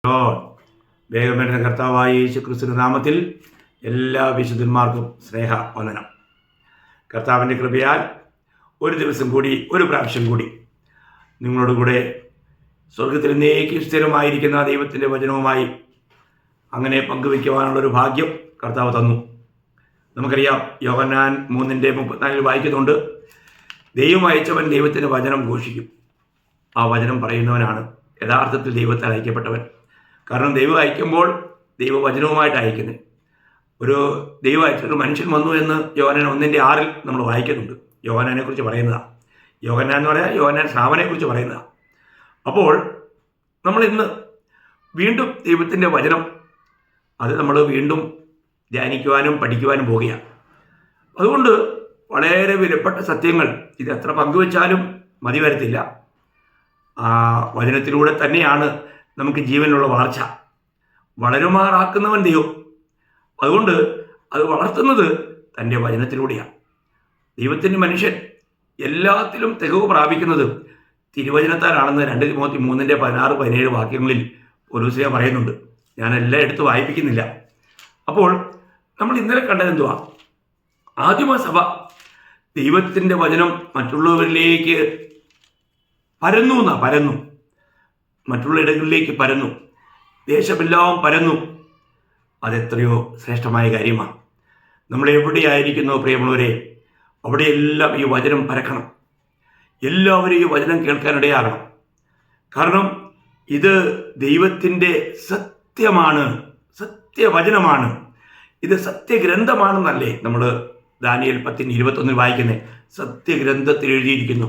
വേഗം വരുന്ന കർത്താവായ യേശുക്രിസ്തുവിന്റെ നാമത്തിൽ എല്ലാ വിശുദ്ധന്മാർക്കും സ്നേഹവന്ദനം. കർത്താവിൻ്റെ കൃപയാൽ ഒരു ദിവസം കൂടി, ഒരു പ്രാവശ്യം കൂടി നിങ്ങളോടുകൂടെ സ്വർഗത്തിൽ എന്നേക്കും സ്ഥിരമായിരിക്കുന്ന ദൈവത്തിൻ്റെ വചനവുമായി അങ്ങനെ പങ്കുവയ്ക്കുവാനുള്ളൊരു ഭാഗ്യം കർത്താവ് തന്നു. നമുക്കറിയാം, യോഹന്നാൻ 3:34 വായിക്കുന്നുണ്ട്, ദൈവം അയച്ചവൻ ദൈവത്തിൻ്റെ വചനം ഘോഷിക്കും. ആ വചനം പറയുന്നവനാണ് യഥാർത്ഥത്തിൽ ദൈവത്താൽ അയക്കപ്പെട്ടവൻ. കാരണം ദൈവം അയക്കുമ്പോൾ ദൈവവചനവുമായിട്ട് അയക്കുന്നത്. ഒരു ദൈവം അയച്ചിട്ട് മനുഷ്യൻ വന്നു എന്ന് യോഹന്നാൻ 1:6 നമ്മൾ വായിക്കുന്നുണ്ട്. യോഹന്നാനെ കുറിച്ച് പറയുന്നതാണ്. യോഹന്നാൻ എന്ന് പറയാൻ യോഹന്നാൻ സ്നാപനെ കുറിച്ച് പറയുന്നതാണ്. അപ്പോൾ നമ്മൾ ഇന്ന് വീണ്ടും ദൈവത്തിൻ്റെ വചനം അത് നമ്മൾ വീണ്ടും ധ്യാനിക്കുവാനും പഠിക്കുവാനും പോവുകയാണ്. അതുകൊണ്ട് വളരെ വിലപ്പെട്ട സത്യങ്ങൾ ഇത് എത്ര പങ്കുവെച്ചാലും മതി വരത്തില്ല. ആ വചനത്തിലൂടെ തന്നെയാണ് നമുക്ക് ജീവനുള്ള വളർച്ച. വളരുമാറാക്കുന്നവൻ ദൈവം. അതുകൊണ്ട് അത് വളർത്തുന്നത് തൻ്റെ വചനത്തിലൂടെയാണ്. ദൈവത്തിൻ്റെ മനുഷ്യൻ എല്ലാത്തിലും തികവ് പ്രാപിക്കുന്നത് തിരുവചനത്താലാണെന്ന് 2 തിമോത്തി 3:16-17 വാക്യങ്ങളിൽ പൗലോസ് പറയുന്നുണ്ട്. ഞാനെല്ലാം എടുത്ത് വായിപ്പിക്കുന്നില്ല. അപ്പോൾ നമ്മൾ ഇന്നലെ കണ്ടത് എന്തുവാ? ആദിമസഭ ദൈവത്തിൻ്റെ വചനം മറ്റുള്ളവരിലേക്ക് പരന്നു, മറ്റുള്ള ഇടങ്ങളിലേക്ക് പരന്നു, ദേശമെല്ലാം പരന്നു. അതെത്രയോ ശ്രേഷ്ഠമായ കാര്യമാണ്. നമ്മൾ എവിടെയായിരിക്കുന്നോ പ്രിയമുള്ളവരെ, അവിടെയെല്ലാം ഈ വചനം പരക്കണം. എല്ലാവരും ഈ വചനം കേൾക്കാനിടയാകണം. കാരണം ഇത് ദൈവത്തിൻ്റെ സത്യമാണ്, സത്യവചനമാണ്, ഇത് സത്യഗ്രന്ഥമാണെന്നല്ലേ നമ്മൾ ദാനിയേൽ 10:21 വായിക്കുന്നത്. സത്യഗ്രന്ഥത്തിൽ എഴുതിയിരിക്കുന്നു.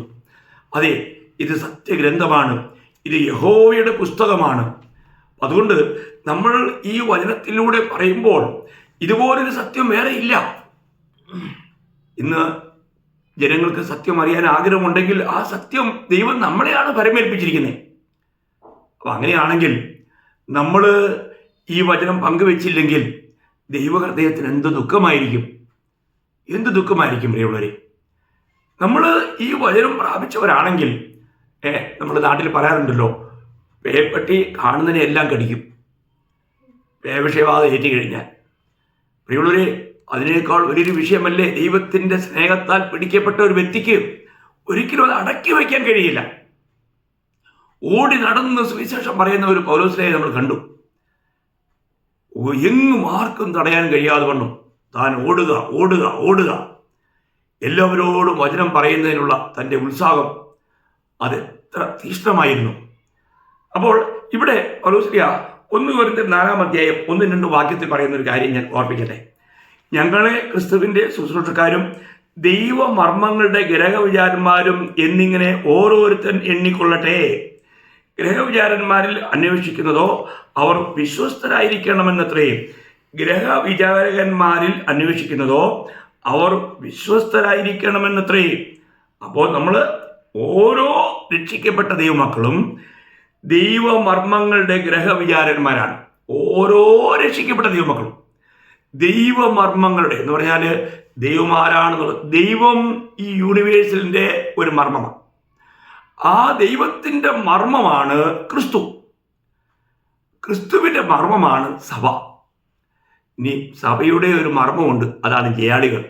അതെ, ഇത് സത്യഗ്രന്ഥമാണ്, ഇത് യഹോവയുടെ പുസ്തകമാണ്. അതുകൊണ്ട് നമ്മൾ ഈ വചനത്തിലൂടെ പറയുമ്പോൾ ഇതുപോലൊരു സത്യം വേറെ ഇല്ല. ഇന്ന് ജനങ്ങൾക്ക് സത്യം അറിയാൻ ആഗ്രഹമുണ്ടെങ്കിൽ ആ സത്യം ദൈവം നമ്മളെയാണ് പരമേൽപ്പിച്ചിരിക്കുന്നത്. അപ്പം അങ്ങനെയാണെങ്കിൽ നമ്മൾ ഈ വചനം പങ്കുവെച്ചില്ലെങ്കിൽ ദൈവഹൃദയത്തിന് എന്ത് ദുഃഖമായിരിക്കും, എന്ത് ദുഃഖമായിരിക്കും പ്രിയമുള്ളവരെ. നമ്മൾ ഈ വചനം പ്രാപിച്ചവരാണെങ്കിൽ, നമ്മുടെ നാട്ടിൽ പറയാറുണ്ടല്ലോ, പേപ്പട്ടി കാണുന്നതിനെ എല്ലാം കടിക്കും, പേവിഷയവാദം ഏറ്റി കഴിഞ്ഞാൽ. പ്രിയമുള്ളവരെ, അതിനേക്കാൾ വലിയൊരു വിഷയമല്ലേ ദൈവത്തിൻ്റെ സ്നേഹത്താൽ പിടിക്കപ്പെട്ട ഒരു വ്യക്തിക്ക് ഒരിക്കലും അത് അടക്കി വയ്ക്കാൻ കഴിയില്ല. ഓടി നടന്ന് സുവിശേഷം പറയുന്ന ഒരു പൗലോസിനെ നമ്മൾ കണ്ടു. എങ്ങും ആർക്കും തടയാൻ കഴിയാതെ വണ്ണം താൻ ഓടുക ഓടുക ഓടുക. എല്ലാവരോടും വചനം പറയുന്നതിനുള്ള തൻ്റെ ഉത്സാഹം അതെത്ര തീഷ്ണമായിരുന്നു. അപ്പോൾ ഇവിടെ പൗലോസ് 1 കൊരിന്ത്യർ 4:1-2 വാക്യത്തിൽ പറയുന്ന ഒരു കാര്യം ഞാൻ ഓർപ്പിക്കട്ടെ. ഞങ്ങളെ ക്രിസ്തുവിൻ്റെ ശുശ്രൂഷക്കാരും ദൈവമർമ്മങ്ങളുടെ ഗ്രഹവിചാരന്മാരും എന്നിങ്ങനെ ഓരോരുത്തൻ എണ്ണിക്കൊള്ളട്ടെ. ഗ്രഹവിചാരന്മാരിൽ അന്വേഷിക്കുന്നതോ അവർ വിശ്വസ്തരായിരിക്കണമെന്നത്രേ. ഗ്രഹവിചാരകന്മാരിൽ അന്വേഷിക്കുന്നതോ അവർ വിശ്വസ്തരായിരിക്കണമെന്നത്രേ. അപ്പോൾ നമ്മൾ ഓരോ രക്ഷിക്കപ്പെട്ട ദൈവമക്കളും ദൈവമർമ്മങ്ങളുടെ ഗ്രഹവിചാരന്മാരാണ്. ഓരോ രക്ഷിക്കപ്പെട്ട ദൈവമക്കളും ദൈവമർമ്മങ്ങളുടെ എന്ന് പറഞ്ഞാൽ ദൈവമാരാണെന്നുള്ളത്. ദൈവം ഈ യൂണിവേഴ്സിൻ്റെ ഒരു മർമ്മമാണ്. ആ ദൈവത്തിൻ്റെ മർമ്മമാണ് ക്രിസ്തു. ക്രിസ്തുവിൻ്റെ മർമ്മമാണ് സഭ. ഇനി സഭയുടെ ഒരു മർമ്മമുണ്ട്, അതാണ് ജയാളികൾ.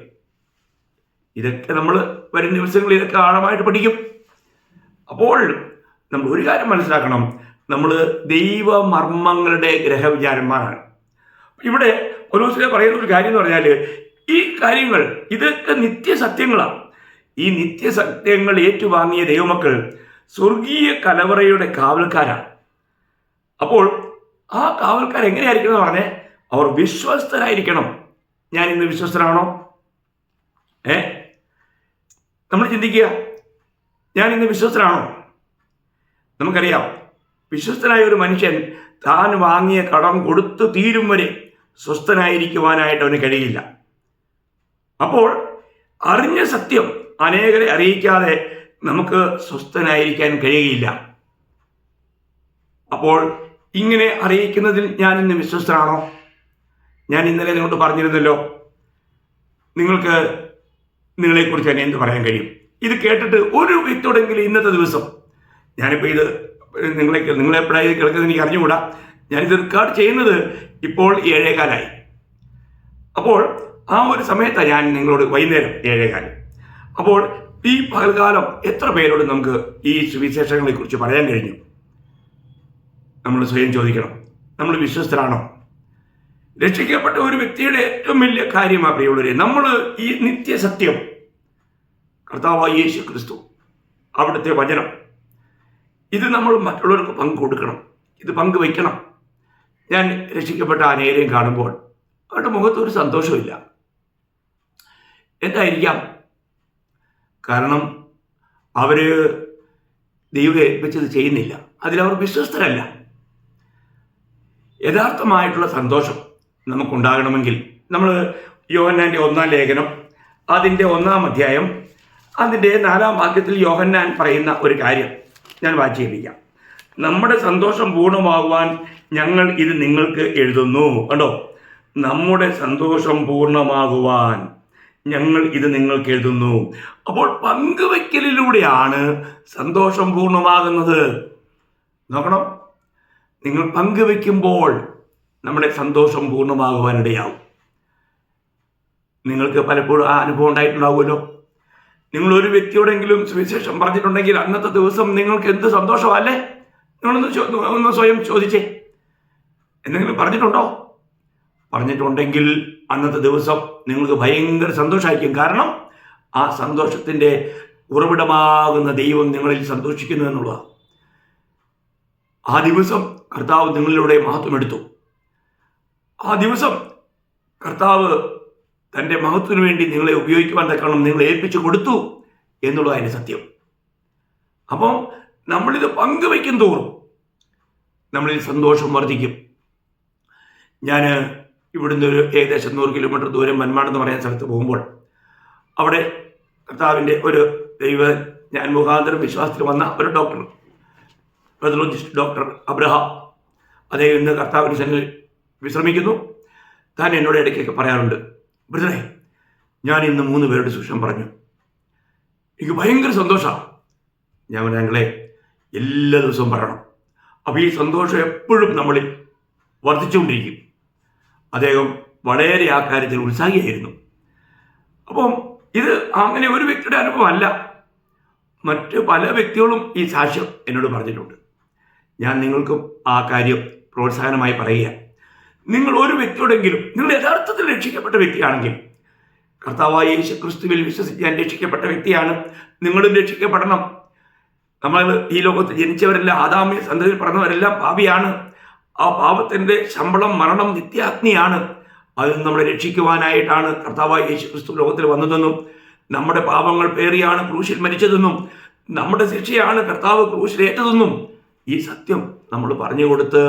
ഇതൊക്കെ നമ്മൾ വരും ദിവസങ്ങളിൽ ഇതൊക്കെ ആഴമായിട്ട് പഠിക്കും. അപ്പോൾ നമ്മൾ ഒരു കാര്യം മനസ്സിലാക്കണം, നമ്മൾ ദൈവമർമ്മങ്ങളുടെ ഗ്രഹവിചാരന്മാരാണ്. ഇവിടെ പൗലോസ് പറയുന്ന ഒരു കാര്യം എന്ന് പറഞ്ഞാൽ, ഈ കാര്യങ്ങൾ ഇതൊക്കെ നിത്യസത്യങ്ങളാണ്. ഈ നിത്യസത്യങ്ങൾ ഏറ്റുവാങ്ങിയ ദൈവമക്കൾ സ്വർഗീയ കലവറയുടെ കാവൽക്കാരാണ്. അപ്പോൾ ആ കാവൽക്കാർ എങ്ങനെയായിരിക്കണം എന്ന് പറഞ്ഞാൽ, അവർ വിശ്വസ്തരായിരിക്കണം. ഞാൻ ഇന്ന് വിശ്വസ്തനാണോ? നമ്മൾ ചിന്തിക്കുക, ഞാൻ ഇന്ന് വിശ്വസ്തനാണോ? നമുക്കറിയാം, വിശ്വസ്തനായ ഒരു മനുഷ്യൻ താൻ വാങ്ങിയ കടം കൊടുത്തു തീരും വരെ സ്വസ്ഥനായിരിക്കുവാനായിട്ട് അവന് കഴിയില്ല. അപ്പോൾ അറിഞ്ഞ സത്യം അനേകരെ അറിയിക്കാതെ നമുക്ക് സ്വസ്ഥനായിരിക്കാൻ കഴിയുകയില്ല. അപ്പോൾ ഇങ്ങനെ അറിയിക്കുന്നതിൽ ഞാൻ ഇന്ന് വിശ്വസ്തനാണോ? ഞാൻ ഇന്നലെ നിങ്ങളോട് പറഞ്ഞിരുന്നല്ലോ, നിങ്ങൾക്ക് നിങ്ങളെക്കുറിച്ച് തന്നെ എന്ത് പറയാൻ കഴിയും? ഇത് കേട്ടിട്ട് ഒരു വ്യക്തിയോടെങ്കിലും ഇന്നത്തെ ദിവസം, ഞാനിപ്പോൾ ഇത് നിങ്ങളെപ്പോഴായി കേൾക്കുന്നത് എനിക്ക് അറിഞ്ഞുകൂടാ, ഞാനിത് റെക്കോർഡ് ചെയ്യുന്നത് ഇപ്പോൾ 7:15. അപ്പോൾ ആ ഒരു സമയത്താണ് ഞാൻ നിങ്ങളോട് വൈകുന്നേരം 7:15. അപ്പോൾ ഈ പകൽക്കാലം എത്ര പേരോട് നമുക്ക് ഈ സുവിശേഷങ്ങളെ കുറിച്ച് പറയാൻ കഴിഞ്ഞു? നമ്മൾ സ്വയം ചോദിക്കണം. നമ്മൾ വിശ്വസ്തരാണോ? രക്ഷിക്കപ്പെട്ട ഒരു വ്യക്തിയുടെ ഏറ്റവും വലിയ കാര്യമാണ് പ്രിയമുള്ളവരെ, നമ്മൾ ഈ നിത്യസത്യം കർത്താവായ യേശു ക്രിസ്തു, അവിടുത്തെ വചനം, ഇത് നമ്മൾ മറ്റുള്ളവർക്ക് പങ്കു കൊടുക്കണം, ഇത് പങ്കുവയ്ക്കണം. ഞാൻ രക്ഷിക്കപ്പെട്ട അനേരെയും കാണുമ്പോൾ അവരുടെ മുഖത്തൊരു സന്തോഷമില്ല. എന്തായിരിക്കാം? കാരണം അവർ ദൈവം ഏൽപ്പിച്ചത് ചെയ്യുന്നില്ല, അതിലവർ വിശ്വസ്തരല്ല. യഥാർത്ഥമായിട്ടുള്ള സന്തോഷം നമുക്കുണ്ടാകണമെങ്കിൽ നമ്മൾ യോഹന്നാൻ്റെ 1-ാം ലേഖനം അതിൻ്റെ 1-ാം അധ്യായം അതിൻ്റെ 4-ാം വാക്യത്തിൽ യോഹന്നാൻ പറയുന്ന ഒരു കാര്യം ഞാൻ വായിച്ചിരിക്കാം. നമ്മുടെ സന്തോഷം പൂർണ്ണമാകുവാൻ ഞങ്ങൾ ഇത് നിങ്ങൾക്ക് എഴുതുന്നു. കണ്ടോ, നമ്മുടെ സന്തോഷം പൂർണ്ണമാകുവാൻ ഞങ്ങൾ ഇത് നിങ്ങൾക്ക് എഴുതുന്നു. അപ്പോൾ പങ്കുവയ്ക്കലിലൂടെയാണ് സന്തോഷം പൂർണ്ണമാകുന്നത്. നോക്കണം, നിങ്ങൾ പങ്കുവയ്ക്കുമ്പോൾ നമ്മുടെ സന്തോഷം പൂർണ്ണമാകുവാനിടയാവും. നിങ്ങൾക്ക് പലപ്പോഴും ആ അനുഭവം ഉണ്ടായിട്ടുണ്ടാവുമല്ലോ. നിങ്ങളൊരു വ്യക്തിയോടെങ്കിലും സുവിശേഷം പറഞ്ഞിട്ടുണ്ടെങ്കിൽ അന്നത്തെ ദിവസം നിങ്ങൾക്ക് എന്ത് സന്തോഷമല്ലേ? നിങ്ങളൊന്ന് സ്വയം ചോദിച്ചേ. എന്തെങ്കിലും പറഞ്ഞിട്ടുണ്ടോ? പറഞ്ഞിട്ടുണ്ടെങ്കിൽ അന്നത്തെ ദിവസം നിങ്ങൾക്ക് ഭയങ്കര സന്തോഷമായിരിക്കും. കാരണം ആ സന്തോഷത്തിൻ്റെ ഉറവിടമാകുന്ന ദൈവം നിങ്ങളിൽ സന്തോഷിക്കുന്നു എന്നുള്ളതാണ്. ആ ദിവസം കർത്താവ് നിങ്ങളിലൂടെ മഹത്വമെടുത്തു. ആ ദിവസം കർത്താവ് തൻ്റെ മഹത്വത്തിന് വേണ്ടി നിങ്ങളെ ഉപയോഗിക്കുവാൻ തക്കണം നിങ്ങളെ ഏൽപ്പിച്ചു കൊടുത്തു എന്നുള്ളത് അതിൻ്റെ സത്യം. അപ്പം നമ്മളിത് പങ്കുവയ്ക്കും തോറും നമ്മളിൽ സന്തോഷം വർദ്ധിക്കും. ഞാൻ ഇവിടുന്ന് ഒരു ഏകദേശം 100 കിലോമീറ്റർ ദൂരം മന്മാട് എന്ന് പറയുന്ന സ്ഥലത്ത് പോകുമ്പോൾ അവിടെ കർത്താവിൻ്റെ ഒരു ഞാൻ മുഖാന്തരം വിശ്വാസത്തിൽ വന്ന ഒരു ഡോക്ടർ, പെതോളജിസ്റ്റ് ഡോക്ടർ അബ്രഹാം, അദ്ദേഹം ഇന്ന് കർത്താവിൻ്റെ സന്നിധിയിൽ വിശ്രമിക്കുന്നു. താൻ എന്നോട് ഇടയ്ക്കൊക്കെ പറയാറുണ്ട്, ബ്രദറെ, ഞാൻ ഇന്ന് 3 പേരുടെ സുവിശേഷം പറഞ്ഞു, എനിക്ക് ഭയങ്കര സന്തോഷമാണ്. ഞാൻ ഞങ്ങളെ എല്ലാ ദിവസവും പറയണം. അപ്പോൾ ഈ സന്തോഷം എപ്പോഴും നമ്മളിൽ വർദ്ധിച്ചുകൊണ്ടിരിക്കും. അദ്ദേഹം വളരെ ആ കാര്യത്തിൽ ഉത്സാഹിയായിരുന്നു. അപ്പം ഇത് അങ്ങനെ ഒരു വ്യക്തിയുടെ അനുഭവമല്ല, മറ്റ് പല വ്യക്തികളും ഈ സാക്ഷ്യം എന്നോട് പറഞ്ഞിട്ടുണ്ട്. ഞാൻ നിങ്ങൾക്കും ആ കാര്യം പ്രോത്സാഹനമായി പറയുക. നിങ്ങൾ ഒരു വ്യക്തിയോടെങ്കിലും, നിങ്ങൾ യഥാർത്ഥത്തിൽ രക്ഷിക്കപ്പെട്ട വ്യക്തിയാണെങ്കിൽ, കർത്താവായ യേശു ക്രിസ്തുവിൽ വിശ്വസിച്ച് ഞാൻ രക്ഷിക്കപ്പെട്ട വ്യക്തിയാണ്, നിങ്ങളും രക്ഷിക്കപ്പെടണം. നമ്മൾ ഈ ലോകത്ത് ജനിച്ചവരെല്ലാം ആദാമ്യ സന്തതിയിൽ പറഞ്ഞവരെല്ലാം പാപിയാണ്. ആ പാപത്തിൻ്റെ ശമ്പളം മരണം, നിത്യാഗ്നിയാണ്. അതിൽ നമ്മളെ രക്ഷിക്കുവാനായിട്ടാണ് കർത്താവായ യേശു ക്രിസ്തു ലോകത്തിൽ വന്നതെന്നും നമ്മുടെ പാപങ്ങൾ പേറിയാണ് ക്രൂശിൽ മരിച്ചതെന്നും നമ്മുടെ ശിക്ഷയാണ് കർത്താവ് ക്രൂശിലേറ്റതെന്നും ഈ സത്യം നമ്മൾ പറഞ്ഞു കൊടുത്ത്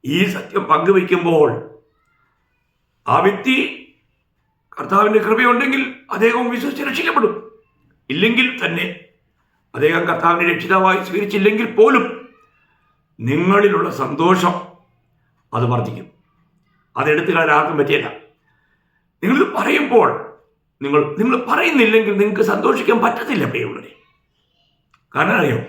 ഈ സത്യം പങ്കുവയ്ക്കുമ്പോൾ ആ വ്യക്തി കർത്താവിൻ്റെ കൃപയുണ്ടെങ്കിൽ അദ്ദേഹം വിശ്വസിച്ച് രക്ഷിക്കപ്പെടും. ഇല്ലെങ്കിൽ തന്നെ അദ്ദേഹം കർത്താവിനെ രക്ഷിതാവായി സ്വീകരിച്ചില്ലെങ്കിൽ പോലും നിങ്ങളിലുള്ള സന്തോഷം അത് വർദ്ധിക്കും. അതെടുത്ത് കളയാൻ ആർക്കും പറ്റിയല്ല. നിങ്ങൾ പറയുമ്പോൾ നിങ്ങൾ പറയുന്നില്ലെങ്കിൽ നിങ്ങൾക്ക് സന്തോഷിക്കാൻ പറ്റത്തില്ല പ്രിയമുള്ളവരെ. കാരണം അറിയോ,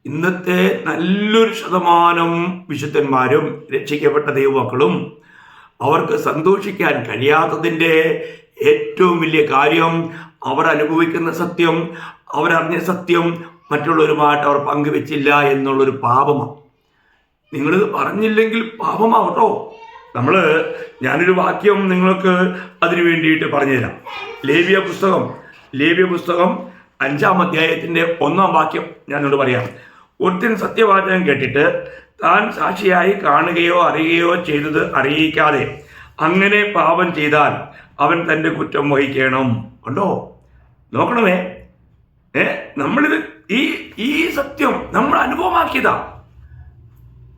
ഇന്നത്തെ നല്ലൊരു ശതമാനം വിശുദ്ധന്മാരും രക്ഷിക്കപ്പെട്ട ദൈവമക്കളും അവർക്ക് സന്തോഷിക്കാൻ കഴിയാത്തതിൻ്റെ ഏറ്റവും വലിയ കാര്യം അവർ അനുഭവിക്കുന്ന സത്യം, അവരറിഞ്ഞ സത്യം മറ്റുള്ളവരുമായിട്ട് അവർ പങ്കുവെച്ചില്ല എന്നുള്ളൊരു പാപമാണ്. നിങ്ങളിത് പറഞ്ഞില്ലെങ്കിൽ പാപമാവട്ടോ. ഞാനൊരു വാക്യം നിങ്ങൾക്ക് അതിനു വേണ്ടിയിട്ട് പറഞ്ഞുതരാം. ലേവ്യ പുസ്തകം 5-ാം അധ്യായത്തിൻ്റെ 1-ാം വാക്യം ഞാൻ നിങ്ങളോട് പറയാം. ഒരുത്തൻ സത്യവാചകം കേട്ടിട്ട് താൻ സാക്ഷിയായി കാണുകയോ അറിയുകയോ ചെയ്തത് അറിയിക്കാതെ അങ്ങനെ പാപം ചെയ്താൽ അവൻ തൻ്റെ കുറ്റം വഹിക്കണം. ഉണ്ടോ? നോക്കണമേ, നമ്മളിത് ഈ സത്യം നമ്മൾ അനുഭവമാക്കിയതാ.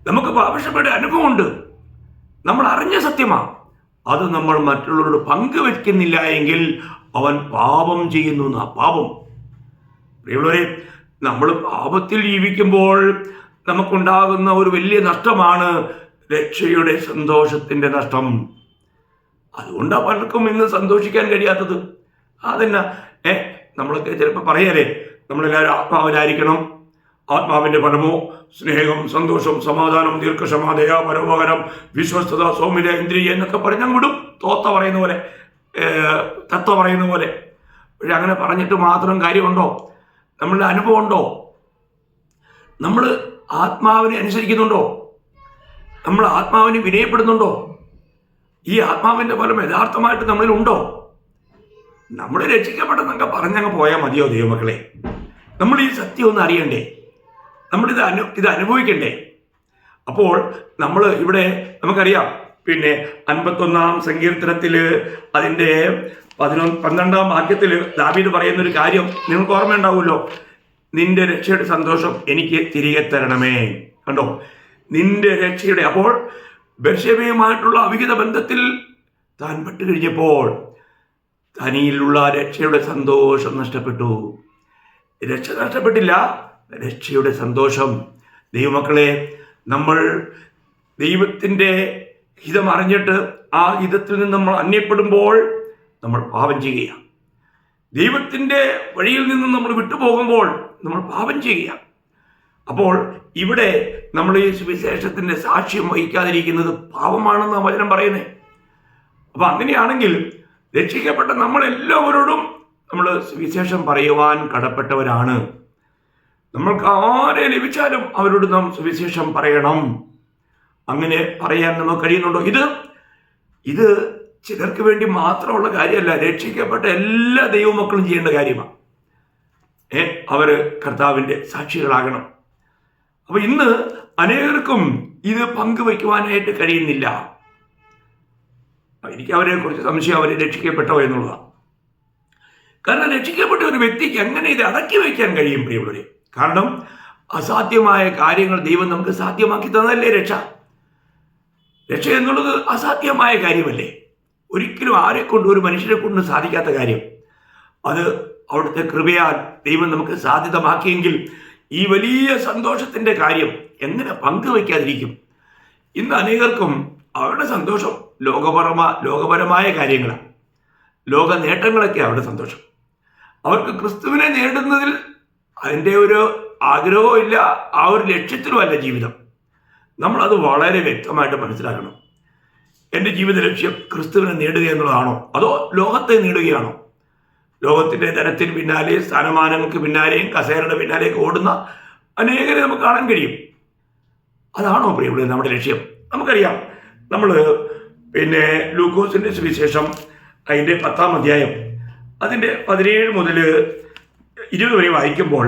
നമുക്ക് പാപക്ഷമയുടെ അനുഭവമുണ്ട്, നമ്മൾ അറിഞ്ഞ സത്യമാണ്. അത് നമ്മൾ മറ്റുള്ളവരോട് പങ്കുവെക്കുന്നില്ല എങ്കിൽ അവൻ പാപം ചെയ്യുന്നു എന്നാ. പാപം പ്രിയമുള്ളവരെ, നമ്മൾ പാപത്തിൽ ജീവിക്കുമ്പോൾ നമുക്കുണ്ടാകുന്ന ഒരു വലിയ നഷ്ടമാണ് രക്ഷയുടെ സന്തോഷത്തിൻ്റെ നഷ്ടം. അതുകൊണ്ടാണ് പലർക്കും ഇന്ന് സന്തോഷിക്കാൻ കഴിയാത്തത്. അതെന്നാ നമ്മളൊക്കെ ചിലപ്പോൾ പറയല്ലേ, നമ്മളെല്ലാവരും ആത്മാവിലായിരിക്കണം, ആത്മാവിൻ്റെ ഫലമോ സ്നേഹം, സന്തോഷം, സമാധാനം, ദീർഘക്ഷമ, ദയ, പരോപകാരം, വിശ്വസ്തത, സൗമ്യത, ഇന്ദ്രിയ എന്നൊക്കെ പറഞ്ഞങ്ങ് വിടും. തോത്ത പറയുന്ന പോലെ, തത്വ പറയുന്ന പോലെ. പക്ഷെ അങ്ങനെ പറഞ്ഞിട്ട് മാത്രം കാര്യമുണ്ടോ? നമ്മളുടെ അനുഭവം ഉണ്ടോ? നമ്മൾ ആത്മാവിനെ അനുസരിക്കുന്നുണ്ടോ? നമ്മൾ ആത്മാവിനെ വിനയപ്പെടുന്നുണ്ടോ? ഈ ആത്മാവിൻ്റെ ഫലം യഥാർത്ഥമായിട്ട് നമ്മളിലുണ്ടോ? നമ്മൾ രക്ഷിക്കപ്പെട്ടെന്നൊക്കെ പറഞ്ഞങ്ങ് പോയാൽ മതിയോ ദൈവമക്കളെ? നമ്മൾ ഈ സത്യം ഒന്ന് അറിയണ്ടേ? ഇത് അനുഭവിക്കണ്ടേ? അപ്പോൾ നമ്മൾ ഇവിടെ നമുക്കറിയാം, പിന്നെ 51-ാം സങ്കീർത്തനത്തിൽ അതിൻ്റെ 12-ാം വാക്യത്തിൽ ദാവീദ് പറയുന്നൊരു കാര്യം നിങ്ങൾക്ക് ഓർമ്മയുണ്ടാവുമല്ലോ. നിന്റെ രക്ഷയുടെ സന്തോഷം എനിക്ക് തിരികെ തരണമേ. കണ്ടോ, നിന്റെ രക്ഷയുടെ. അപ്പോൾ ബത്ശേബയുമായിട്ടുള്ള അവിഹിത ബന്ധത്തിൽ താൻ പെട്ടുകഴിഞ്ഞപ്പോൾ തനിയിലുള്ള രക്ഷയുടെ സന്തോഷം നഷ്ടപ്പെട്ടു. രക്ഷ നഷ്ടപ്പെട്ടില്ല, രക്ഷയുടെ സന്തോഷം. ദൈവമക്കളെ, നമ്മൾ ദൈവത്തിൻ്റെ ഹിതം അറിഞ്ഞിട്ട് ആ ഹിതത്തിൽ നിന്ന് നമ്മൾ അന്യപ്പെടുമ്പോൾ നമ്മൾ പാപം ചെയ്യുക. ദൈവത്തിൻ്റെ വഴിയിൽ നിന്ന് നമ്മൾ വിട്ടുപോകുമ്പോൾ നമ്മൾ പാപം ചെയ്യുക. അപ്പോൾ ഇവിടെ നമ്മൾ ഈ സുവിശേഷത്തിൻ്റെ സാക്ഷ്യം വഹിക്കാതിരിക്കുന്നത് പാപമാണെന്ന് വചനം പറയുന്നത്. അപ്പം അങ്ങനെയാണെങ്കിൽ രക്ഷിക്കപ്പെട്ട നമ്മളെല്ലാവരോടും നമ്മൾ സുവിശേഷം പറയുവാൻ കടപ്പെട്ടവരാണ്. നമ്മൾക്ക് ആരെ ലഭിച്ചാലും അവരോട് നാം സുവിശേഷം പറയണം. അങ്ങനെ പറയാൻ നമുക്ക് കഴിയുന്നുണ്ടോ? ഇത് ചിലർക്ക് വേണ്ടി മാത്രമുള്ള കാര്യമല്ല, രക്ഷിക്കപ്പെട്ട എല്ലാ ദൈവമക്കളും ചെയ്യേണ്ട കാര്യമാണ്. അവർ കർത്താവിൻ്റെ സാക്ഷികളാകണം. അപ്പോൾ ഇന്ന് അനേകർക്കും ഇത് പങ്കുവയ്ക്കുവാനായിട്ട് കഴിയുന്നില്ല. എനിക്ക് അവരെ കുറിച്ച് സംശയം, അവർ രക്ഷിക്കപ്പെട്ടോ എന്നുള്ളതാണ്. കാരണം രക്ഷിക്കപ്പെട്ട ഒരു വ്യക്തിക്ക് എങ്ങനെ ഇത് അടക്കി വയ്ക്കാൻ കഴിയും പ്രിയമുള്ളവരെ? കാരണം അസാധ്യമായ കാര്യങ്ങൾ ദൈവം നമുക്ക് സാധ്യമാക്കി തന്നതല്ലേ രക്ഷ. രക്ഷ എന്നുള്ളത് അസാധ്യമായ കാര്യമല്ലേ? ഒരിക്കലും ആരെക്കൊണ്ട്, ഒരു മനുഷ്യരെ കൊണ്ട് സാധിക്കാത്ത കാര്യം. അത് അവിടുത്തെ കൃപയാൽ ദൈവം നമുക്ക് സാധ്യതമാക്കിയെങ്കിൽ ഈ വലിയ സന്തോഷത്തിൻ്റെ കാര്യം എങ്ങനെ പങ്കുവയ്ക്കാതിരിക്കും? ഇന്ന് അനേകർക്കും അവരുടെ സന്തോഷം ലോകപരമായ കാര്യങ്ങളാണ്. ലോക നേട്ടങ്ങളൊക്കെ അവരുടെ സന്തോഷം. അവർക്ക് ക്രിസ്തുവിനെ നേടുന്നതിൽ അതിൻ്റെ ഒരു ആഗ്രഹവും ഇല്ല, ആ ഒരു ലക്ഷ്യത്തിലുമല്ല ജീവിതം. നമ്മളത് വളരെ വ്യക്തമായിട്ട് മനസ്സിലാക്കണം. എൻ്റെ ജീവിത ലക്ഷ്യം ക്രിസ്തുവിനെ നേടുക എന്നുള്ളതാണോ, അതോ ലോകത്തെ നേടുകയാണോ? ലോകത്തിൻ്റെ ധനത്തിന് പിന്നാലെ, സ്ഥാനമാനങ്ങൾക്ക് പിന്നാലെയും കസേരയുടെ പിന്നാലെയൊക്കെ ഓടുന്ന അനേകരെ നമുക്ക് കാണാൻ കഴിയും. അതാണോ പ്രിയമുള്ളത് നമ്മുടെ ലക്ഷ്യം? നമുക്കറിയാം, നമ്മൾ പിന്നെ ലൂക്കോസിൻ്റെ സുവിശേഷം അതിൻ്റെ 10-ാം അധ്യായം അതിൻ്റെ 17 മുതൽ 20 വരെ വായിക്കുമ്പോൾ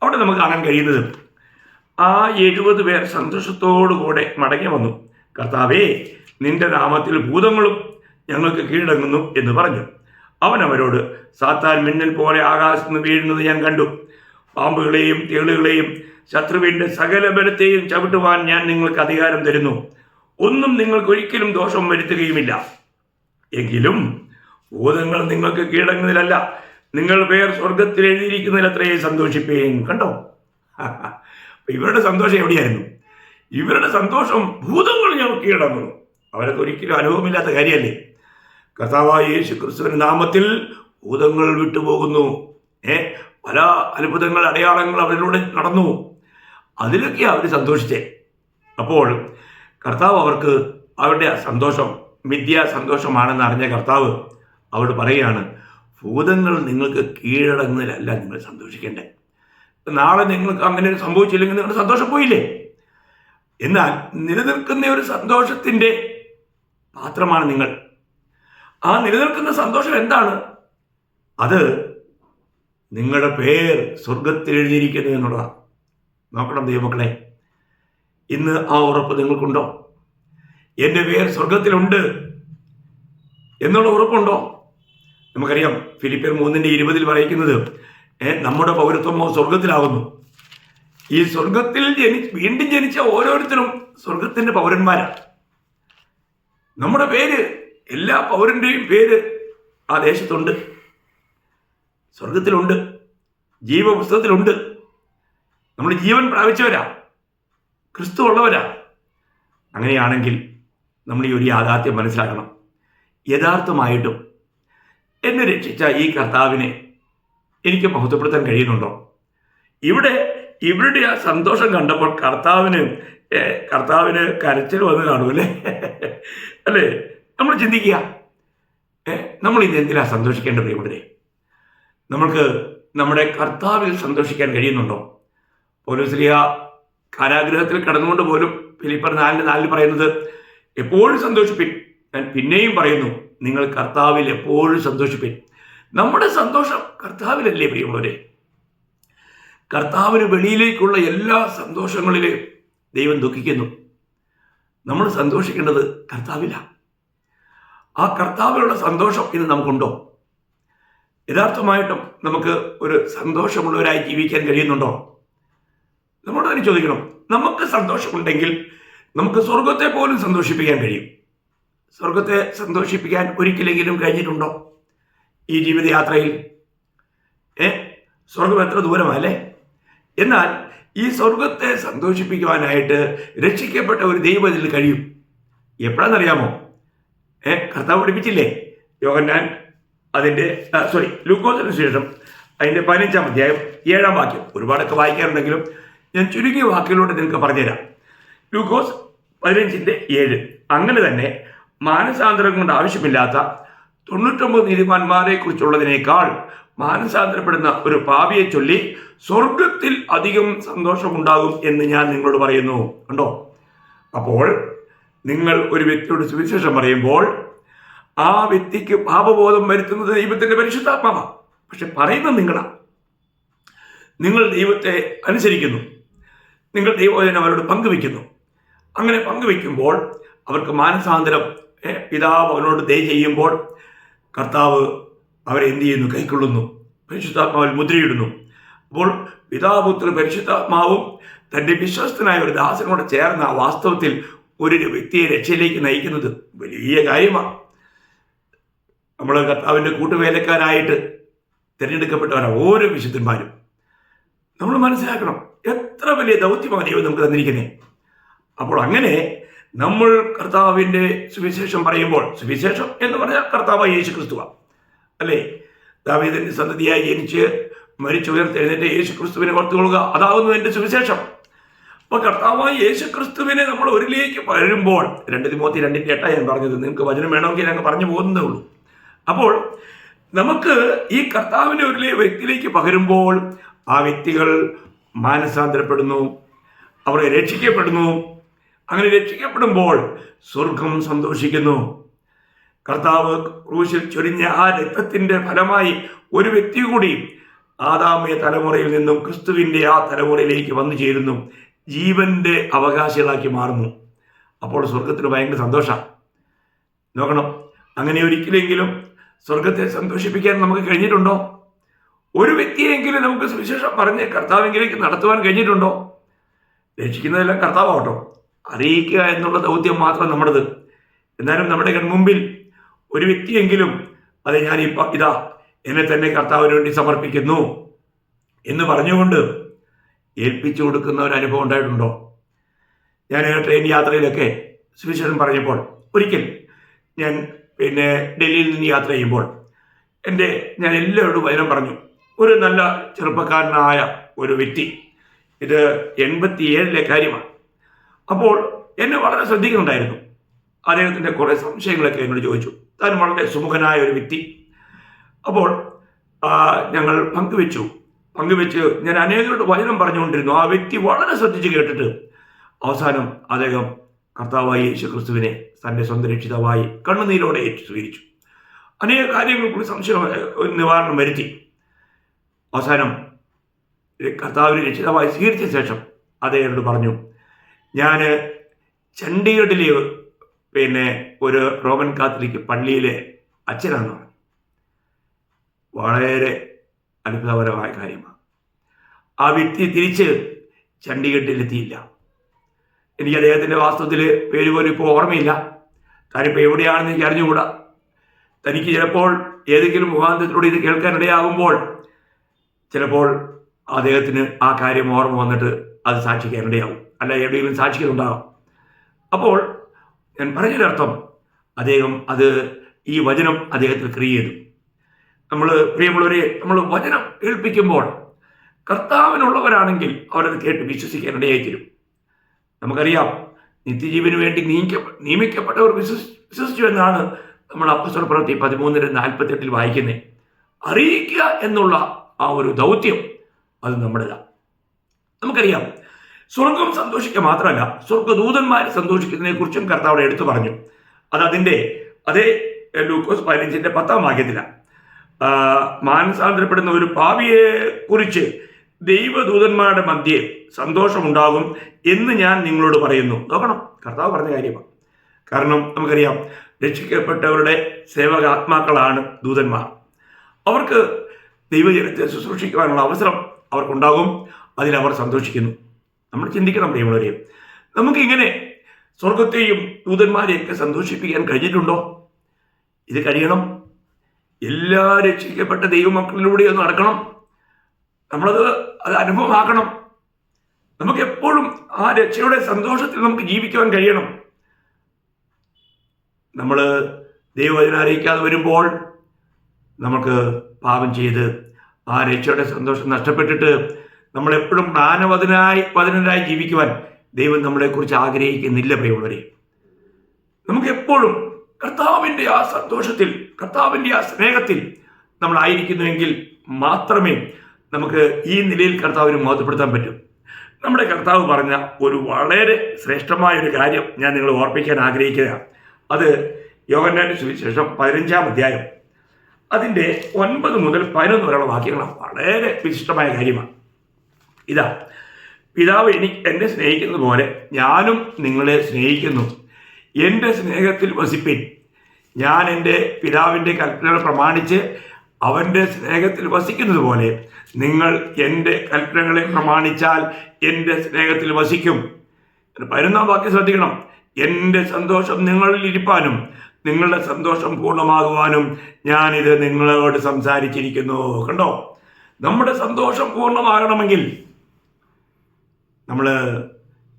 അവിടെ നമുക്ക് കാണാൻ കഴിയുന്നത്, ആ 70 പേർ സന്തോഷത്തോടുകൂടെ മടങ്ങി വന്നു. കർത്താവേ, നിന്റെ നാമത്തിൽ ഭൂതങ്ങളും ഞങ്ങൾക്ക് കീഴടങ്ങുന്നു എന്ന് പറഞ്ഞു. അവൻ അവരോട്, സാത്താൻ മിന്നൽ പോലെ ആകാശത്ത് നിന്ന് വീഴുന്നത് ഞാൻ കണ്ടു. പാമ്പുകളെയും തേളുകളെയും ശത്രുവിൻ്റെ സകല ബലത്തെയും ചവിട്ടുവാൻ ഞാൻ നിങ്ങൾക്ക് അധികാരം തരുന്നു. ഒന്നും നിങ്ങൾക്ക് ഒരിക്കലും ദോഷം വരുത്തുകയുമില്ല. എങ്കിലും ഭൂതങ്ങൾ നിങ്ങൾക്ക് കീഴടങ്ങുന്നതിലല്ല, നിങ്ങൾ പേർ സ്വർഗത്തിൽ എഴുതിയിരിക്കുന്നതിൽ അത്രയും സന്തോഷിപ്പേൻ. കണ്ടോ, ഇവരുടെ സന്തോഷം എവിടെയായിരുന്നു? ഇവരുടെ സന്തോഷം ഭൂതങ്ങൾ ഞങ്ങൾക്ക് കീഴടങ്ങുന്നു. അവരൊക്കെ ഒരിക്കലും അനുഭവമില്ലാത്ത കാര്യമല്ലേ? കർത്താവായ യേശു ക്രിസ്തുവിന്റെ നാമത്തിൽ ഭൂതങ്ങൾ വിട്ടുപോകുന്നു. പല അത്ഭുതങ്ങൾ, അടയാളങ്ങൾ അവരിലൂടെ നടന്നു. അതിലൊക്കെ അവർ സന്തോഷിച്ചേ. അപ്പോൾ കർത്താവ് അവർക്ക് അവരുടെ സന്തോഷം മിഥ്യാ സന്തോഷമാണെന്ന് അറിഞ്ഞ കർത്താവ് അവരോട് പറയുകയാണ്, ഭൂതങ്ങൾ നിങ്ങൾക്ക് കീഴടങ്ങുന്നതിലല്ല നിങ്ങൾ സന്തോഷിക്കേണ്ടേ. നാളെ നിങ്ങൾക്ക് അങ്ങനെ സംഭവിച്ചില്ലെങ്കിൽ നിങ്ങൾ സന്തോഷം പോയില്ലേ? എന്നാൽ നിലനിൽക്കുന്ന ഒരു സന്തോഷത്തിൻ്റെ പാത്രമാണ് നിങ്ങൾ. ആ നിലനിൽക്കുന്ന സന്തോഷം എന്താണ്? അത് നിങ്ങളുടെ പേർ സ്വർഗത്തിൽ എഴുതിയിരിക്കുന്നു എന്നുള്ളതാണ്. നോക്കണം ദൈവമക്കളെ, ഇന്ന് ആ ഉറപ്പ് നിങ്ങൾക്കുണ്ടോ? എൻ്റെ പേർ സ്വർഗത്തിലുണ്ട് എന്നുള്ള ഉറപ്പുണ്ടോ? നമുക്കറിയാം, ഫിലിപ്പിയർ 3:20 പറയുന്നത്, നമ്മുടെ പൗരത്വമോ സ്വർഗത്തിലാവുന്നു. ഈ സ്വർഗത്തിൽ വീണ്ടും ജനിച്ച ഓരോരുത്തരും സ്വർഗത്തിൻ്റെ പൗരന്മാരാണ്. നമ്മുടെ പേര്, എല്ലാ പൗരൻ്റെയും പേര് ആ ദേശത്തുണ്ട്, സ്വർഗത്തിലുണ്ട്, ജീവപുസ്തകത്തിലുണ്ട്. നമ്മൾ ജീവൻ പ്രാപിച്ചവരാ, ക്രിസ്തു ഉള്ളവരാ. അങ്ങനെയാണെങ്കിൽ നമ്മൾ ഈ ഒരു യാഥാർത്ഥ്യം മനസ്സിലാക്കണം. യഥാർത്ഥമായിട്ടും എന്നെ രക്ഷിച്ച ഈ കർത്താവിനെ എനിക്ക് മഹത്വപ്പെടുത്താൻ കഴിയുന്നുണ്ടോ? ഇവിടെ ഇവരുടെ ആ സന്തോഷം കണ്ടപ്പോൾ കർത്താവിന് കരച്ചിൽ വന്ന് കാണൂല്ലേ? അല്ലേ? നമ്മൾ ചിന്തിക്കുക, നമ്മൾ ഇത് എന്തിനാ സന്തോഷിക്കേണ്ട പ്രിയപ്പെട്ടവരെ? നമ്മൾക്ക് നമ്മുടെ കർത്താവിൽ സന്തോഷിക്കാൻ കഴിയുന്നുണ്ടോ? പൗലോസ്ലീഹ കാരാഗൃഹത്തിൽ കടന്നുകൊണ്ട് പോലും ഫിലിപ്പർ 4:4 പറയുന്നത്, എപ്പോഴും സന്തോഷിപ്പിൻ. ഞാൻ പിന്നെയും പറയുന്നു, നിങ്ങൾ കർത്താവിൽ എപ്പോഴും സന്തോഷിപ്പിൻ. നമ്മുടെ സന്തോഷം കർത്താവിലല്ലേ പ്രിയമുള്ളവരെ? കർത്താവിന് വെളിയിലേക്കുള്ള എല്ലാ സന്തോഷങ്ങളിലും ദൈവം ദുഃഖിക്കുന്നു. നമ്മൾ സന്തോഷിക്കേണ്ടത് കർത്താവിലാണ്. ആ കർത്താവിലുള്ള സന്തോഷം ഇന്ന് നമുക്കുണ്ടോ? യഥാർത്ഥമായിട്ടും നമുക്ക് ഒരു സന്തോഷമുള്ളവരായി ജീവിക്കാൻ കഴിയുന്നുണ്ടോ? നമ്മളോട് തന്നെ ചോദിക്കണം. നമുക്ക് സന്തോഷമുണ്ടെങ്കിൽ നമുക്ക് സ്വർഗത്തെ പോലും സന്തോഷിപ്പിക്കാൻ കഴിയും. സ്വർഗത്തെ സന്തോഷിപ്പിക്കാൻ ഒരിക്കലെങ്കിലും കഴിഞ്ഞിട്ടുണ്ടോ ഈ ജീവിതയാത്രയിൽ? സ്വർഗം എത്ര ദൂരമല്ലേ? എന്നാൽ ഈ സ്വർഗത്തെ സന്തോഷിപ്പിക്കുവാനായിട്ട് രക്ഷിക്കപ്പെട്ട ഒരു ദൈവത്തിൽ കഴിയും. എപ്പോഴാണെന്നറിയാമോ? കർത്താവ് പഠിപ്പിച്ചില്ലേ? യോഹന്നാൻ ലൂക്കോസിന് ശേഷം അതിൻ്റെ 15-ാം അധ്യായം 7-ാം വാക്യം. ഒരുപാടൊക്കെ വായിക്കാറുണ്ടെങ്കിലും ഞാൻ ചുരുങ്ങിയ വാക്കുകളിലൂടെ നിങ്ങൾക്ക് പറഞ്ഞുതരാം. ലൂക്കോസ് 15:7. അങ്ങനെ തന്നെ മാനസാന്തരം കൊണ്ട് ആവശ്യമില്ലാത്ത 99 നീതിമാന്മാരെ കുറിച്ചുള്ളതിനേക്കാൾ മാനസാന്തരപ്പെടുന്ന ഒരു പാപിയെ ചൊല്ലി സ്വർഗത്തിൽ അധികം സന്തോഷമുണ്ടാകും എന്ന് ഞാൻ നിങ്ങളോട് പറയുന്നു. കണ്ടോ? അപ്പോൾ നിങ്ങൾ ഒരു വ്യക്തിയോട് സുവിശേഷം പറയുമ്പോൾ ആ വ്യക്തിക്ക് പാപബോധം വരുത്തുന്നത് ദൈവത്തിന്റെ പരിശുദ്ധാത്മാവാണ്. പക്ഷെ പറയുന്നത് നിങ്ങളാണ്. നിങ്ങൾ ദൈവത്തെ അനുസരിക്കുന്നു, നിങ്ങൾ ദൈവവചനം അവരോട് പങ്കുവെക്കുന്നു. അങ്ങനെ പങ്കുവെക്കുമ്പോൾ അവർക്ക് മാനസാന്തരം, പിതാവ് അവനോട് ദയ ചെയ്യുമ്പോൾ കർത്താവ് അവരെ എന്ത് ചെയ്യുന്നു? കൈക്കൊള്ളുന്നു, പരിശുദ്ധാത്മാവിൽ മുദ്രയിടുന്നു. അപ്പോൾ പിതാപുത്ര പരിശുദ്ധാത്മാവും തൻ്റെ വിശ്വസ്തനായ ഒരു ദാസനോട് ചേർന്ന വാസ്തവത്തിൽ ഒരു വ്യക്തിയെ രക്ഷയിലേക്ക് നയിക്കുന്നത് വലിയ കാര്യമാണ്. നമ്മൾ കർത്താവിൻ്റെ കൂട്ടുവേലക്കാരായിട്ട് തിരഞ്ഞെടുക്കപ്പെട്ടവരാണ് ഓരോ വിശുദ്ധന്മാരും. നമ്മൾ മനസ്സിലാക്കണം എത്ര വലിയ ദൗത്യമാണ് ദൈവം നമുക്ക് തന്നിരിക്കുന്നത്. അപ്പോൾ അങ്ങനെ നമ്മൾ കർത്താവിൻ്റെ സുവിശേഷം പറയുമ്പോൾ, സുവിശേഷം എന്ന് പറഞ്ഞാൽ കർത്താവായ യേശു ക്രിസ്തുവാണ്, അല്ലേ? ദാവീദിന്റെ സന്തതിയായി ജനിച്ച് മരിച്ചുയർത്തെഴുന്നേറ്റ യേശു ക്രിസ്തുവിനെ ഓർത്തുകൊള്ളുക, അതാവുന്നു എൻ്റെ സുവിശേഷം. അപ്പോൾ കർത്താവായ യേശു ക്രിസ്തുവിനെ നമ്മൾ ഒരിലേക്ക് പകരുമ്പോൾ, 2 തിമോത്തി 2:8 ഞാൻ പറഞ്ഞത്. നിങ്ങൾക്ക് വചനം വേണമെങ്കിൽ ഞങ്ങൾ പറഞ്ഞു പോകുന്നതേ ഉള്ളൂ. അപ്പോൾ നമുക്ക് ഈ കർത്താവിനെ ഒരു വ്യക്തിയിലേക്ക് പകരുമ്പോൾ ആ വ്യക്തികൾ മാനസാന്തരപ്പെടുന്നു, അവർ രക്ഷിക്കപ്പെടുന്നു. അങ്ങനെ രക്ഷിക്കപ്പെടുമ്പോൾ സ്വർഗം സന്തോഷിക്കുന്നു. കർത്താവ് ക്രൂശിൽ ചൊരിഞ്ഞ ആ രക്തത്തിന്റെ ഫലമായി ഒരു വ്യക്തി കൂടി ആദാമിക തലമുറയിൽ നിന്നും ക്രിസ്തുവിൻ്റെ ആ തലമുറയിലേക്ക് വന്നു ചേരുന്നു, ജീവന്റെ അവകാശികളാക്കി മാറുന്നു. അപ്പോൾ സ്വർഗത്തിന് ഭയങ്കര സന്തോഷമാണ്. നോക്കണം, അങ്ങനെ ഒരിക്കലെങ്കിലും സ്വർഗത്തെ സന്തോഷിപ്പിക്കാൻ നമുക്ക് കഴിഞ്ഞിട്ടുണ്ടോ? ഒരു വ്യക്തിയെങ്കിലും നമുക്ക് സുവിശേഷം പറഞ്ഞ് കർത്താവിലേക്ക് നടത്തുവാൻ കഴിഞ്ഞിട്ടുണ്ടോ? രക്ഷിക്കുന്നതെല്ലാം കർത്താവാട്ടോ, അറിയിക്കുക എന്നുള്ള ദൗത്യം മാത്രം നമ്മുടേത്. എന്നാലും നമ്മുടെ കൺമുമ്പിൽ ഒരു വ്യക്തിയെങ്കിലും അതെ ഞാനിപ്പോൾ ഇതാ എന്നെ തന്നെ കർത്താവിന് വേണ്ടി സമർപ്പിക്കുന്നു എന്ന് പറഞ്ഞുകൊണ്ട് ഏൽപ്പിച്ചു കൊടുക്കുന്ന ഒരു അനുഭവം ഉണ്ടായിട്ടുണ്ടോ? ഞാൻ ട്രെയിൻ യാത്രയിലൊക്കെ സുവിശേഷം പറഞ്ഞപ്പോൾ ഒരിക്കൽ ഞാൻ ഡൽഹിയിൽ നിന്ന് യാത്ര ചെയ്യുമ്പോൾ ഞാൻ എല്ലാവരോടും വചനം പറഞ്ഞു. ഒരു നല്ല ചെറുപ്പക്കാരനായ ഒരു വ്യക്തി, ഇത് 87-ലെ കാര്യമാണ്. അപ്പോൾ എന്നെ വളരെ ശ്രദ്ധിക്കുന്നുണ്ടായിരുന്നു. അദ്ദേഹത്തിൻ്റെ കുറേ സംശയങ്ങളൊക്കെ എന്നോട് ചോദിച്ചു. താൻ വളരെ സുമുഖനായ ഒരു വ്യക്തി. അപ്പോൾ ഞങ്ങൾ പങ്കുവെച്ച് ഞാൻ അനേകരോട് വചനം പറഞ്ഞുകൊണ്ടിരുന്നു. ആ വ്യക്തി വളരെ ശ്രദ്ധിച്ച് കേട്ടിട്ട് അവസാനം അദ്ദേഹം കർത്താവായ യേശു ക്രിസ്തുവിനെ തൻ്റെ സ്വന്തം രക്ഷിതാവായി കണ്ണുനീരോടെ സ്വീകരിച്ചു. അനേക കാര്യങ്ങൾക്കുള്ള സംശയം നിവാരണം വരുത്തി. അവസാനം കർത്താവിനെ രക്ഷിതാവായി സ്വീകരിച്ച ശേഷം അദ്ദേഹത്തോട് പറഞ്ഞു, ഞാൻ ചണ്ഡീഗഡിലെ ഒരു റോമൻ കാത്തലിക് പള്ളിയിലെ അച്ഛനാണെന്ന് പറഞ്ഞു. വളരെ അത്ഭുതകരമായ കാര്യമാണ്. ആ വ്യക്തി തിരിച്ച് ചണ്ഡീഗഡിലെത്തിയില്ല. എനിക്ക് അദ്ദേഹത്തിൻ്റെ വാസ്തവത്തിൽ പേര് പോലും ഇപ്പോൾ ഓർമ്മയില്ല. താനിപ്പോൾ എവിടെയാണെന്ന് എനിക്ക് അറിഞ്ഞുകൂടാ. തനിക്ക് ചിലപ്പോൾ ഏതെങ്കിലും മുഖാന്തരത്തിലൂടെ ഇത് കേൾക്കാനിടയാകുമ്പോൾ ചിലപ്പോൾ അദ്ദേഹത്തിന് ആ കാര്യം ഓർമ്മ വന്നിട്ട് അത് സാക്ഷിക്കാനിടയാവും, അല്ല എവിടെയെങ്കിലും സാക്ഷിക്കുന്നുണ്ടാകും. അപ്പോൾ ഞാൻ പറഞ്ഞതിനർത്ഥം അദ്ദേഹം ഈ വചനം അദ്ദേഹത്തിൽ ക്രിയ ചെയ്തു. പ്രിയമുള്ളവരെ, നമ്മൾ വചനം കേൾപ്പിക്കുമ്പോൾ കർത്താവിനുള്ളവരാണെങ്കിൽ അവരത് കേട്ട് വിശ്വസിക്കാനിടയായി തീരും. നമുക്കറിയാം, നിത്യജീവന് വേണ്ടി നിയമിക്കപ്പെട്ടവർ വിശ്വസിച്ചു എന്നാണ് നമ്മൾ അപ്പോസ്തല പ്രവൃത്തി 13:48 വായിക്കുന്നത്. അറിയിക്കുക എന്നുള്ള ആ ഒരു ദൗത്യം അത് നമ്മുടേതാണ്. നമുക്കറിയാം, സ്വർഗം സന്തോഷിക്കുക മാത്രമല്ല, സ്വർഗദൂതന്മാർ സന്തോഷിക്കുന്നതിനെ കുറിച്ചും കർത്താവ് എടുത്തു പറഞ്ഞു. അതേ ലൂക്കോസ് 15:10 വാക്യത്തിലാണ്. മാനസാന്തരപ്പെടുന്ന ഒരു പാപിയെ കുറിച്ച് ദൈവദൂതന്മാരുടെ മധ്യേ സന്തോഷമുണ്ടാകും എന്ന് ഞാൻ നിങ്ങളോട് പറയുന്നു. നോക്കണം, കർത്താവ് പറഞ്ഞ കാര്യമാണ്. കാരണം നമുക്കറിയാം, രക്ഷിക്കപ്പെട്ടവരുടെ സേവകാത്മാക്കളാണ് ദൂതന്മാർ. അവർക്ക് ദൈവജനത്തെ ശുശ്രൂഷിക്കുവാനുള്ള അവസരം അവർക്കുണ്ടാകും. അതിലവർ സന്തോഷിക്കുന്നു. നമ്മൾ ചിന്തിക്കണം പ്രിയമുള്ളവരെ, നമുക്കിങ്ങനെ സ്വർഗത്തെയും ദൂതന്മാരെയൊക്കെ സന്തോഷിപ്പിക്കാൻ കഴിഞ്ഞിട്ടുണ്ടോ? ഇത് കഴിയണം. എല്ലാ രക്ഷിക്കപ്പെട്ട ദൈവമക്കളിലൂടെ ഒന്ന് നടക്കണം. അത് അനുഭവമാക്കണം. നമുക്ക് എപ്പോഴും ആ രക്ഷയുടെ സന്തോഷത്തിൽ നമുക്ക് ജീവിക്കുവാൻ കഴിയണം. നമ്മൾ ദൈവവചനം അറിയിക്കാതെ വരുമ്പോൾ നമുക്ക് പാപം ചെയ്ത് ആ രക്ഷയുടെ സന്തോഷം നഷ്ടപ്പെട്ടിട്ട് നമ്മളെപ്പോഴും ജ്ഞാനവദനായി ജീവിക്കുവാൻ ദൈവം നമ്മളെക്കുറിച്ച് ആഗ്രഹിക്കുന്നില്ല പ്രിയമുള്ളവരെ. നമുക്കെപ്പോഴും കർത്താവിൻ്റെ ആ സന്തോഷത്തിൽ, കർത്താവിൻ്റെ ആ സ്നേഹത്തിൽ നമ്മളായിരിക്കുന്നുവെങ്കിൽ മാത്രമേ നമുക്ക് ഈ നിലയിൽ കർത്താവിനെ മഹത്വപ്പെടുത്താൻ പറ്റും. നമ്മുടെ കർത്താവ് പറഞ്ഞ ഒരു വളരെ ശ്രേഷ്ഠമായൊരു കാര്യം ഞാൻ നിങ്ങളെ ഓർപ്പിക്കാൻ ആഗ്രഹിക്കുകയാണ്. അത് യോഹന്നാന്റെ സുവിശേഷം 15-ാം അധ്യായം അതിൻ്റെ 9 മുതൽ 11 വരെയുള്ള വാക്യങ്ങളാണ്. വളരെ വിശിഷ്ടമായ കാര്യമാണ്. ഇതാ, പിതാവ് എന്നെ സ്നേഹിക്കുന്നത് പോലെ ഞാനും നിങ്ങളെ സ്നേഹിക്കുന്നു. എൻ്റെ സ്നേഹത്തിൽ വസിപ്പിൻ. ഞാൻ എൻ്റെ പിതാവിൻ്റെ കൽപ്പനകൾ പ്രമാണിച്ച് അവൻ്റെ സ്നേഹത്തിൽ വസിക്കുന്നത് പോലെ നിങ്ങൾ എൻ്റെ കൽപ്പനകളെ പ്രമാണിച്ചാൽ എൻ്റെ സ്നേഹത്തിൽ വസിക്കും. 11-ാം വാക്യം ശ്രദ്ധിക്കണം. എൻ്റെ സന്തോഷം നിങ്ങളിൽ ഇരിപ്പാനും നിങ്ങളുടെ സന്തോഷം പൂർണ്ണമാകുവാനും ഞാനിത് നിങ്ങളോട് സംസാരിച്ചിരിക്കുന്നു. കണ്ടോ, നമ്മുടെ സന്തോഷം പൂർണ്ണമാകണമെങ്കിൽ നമ്മൾ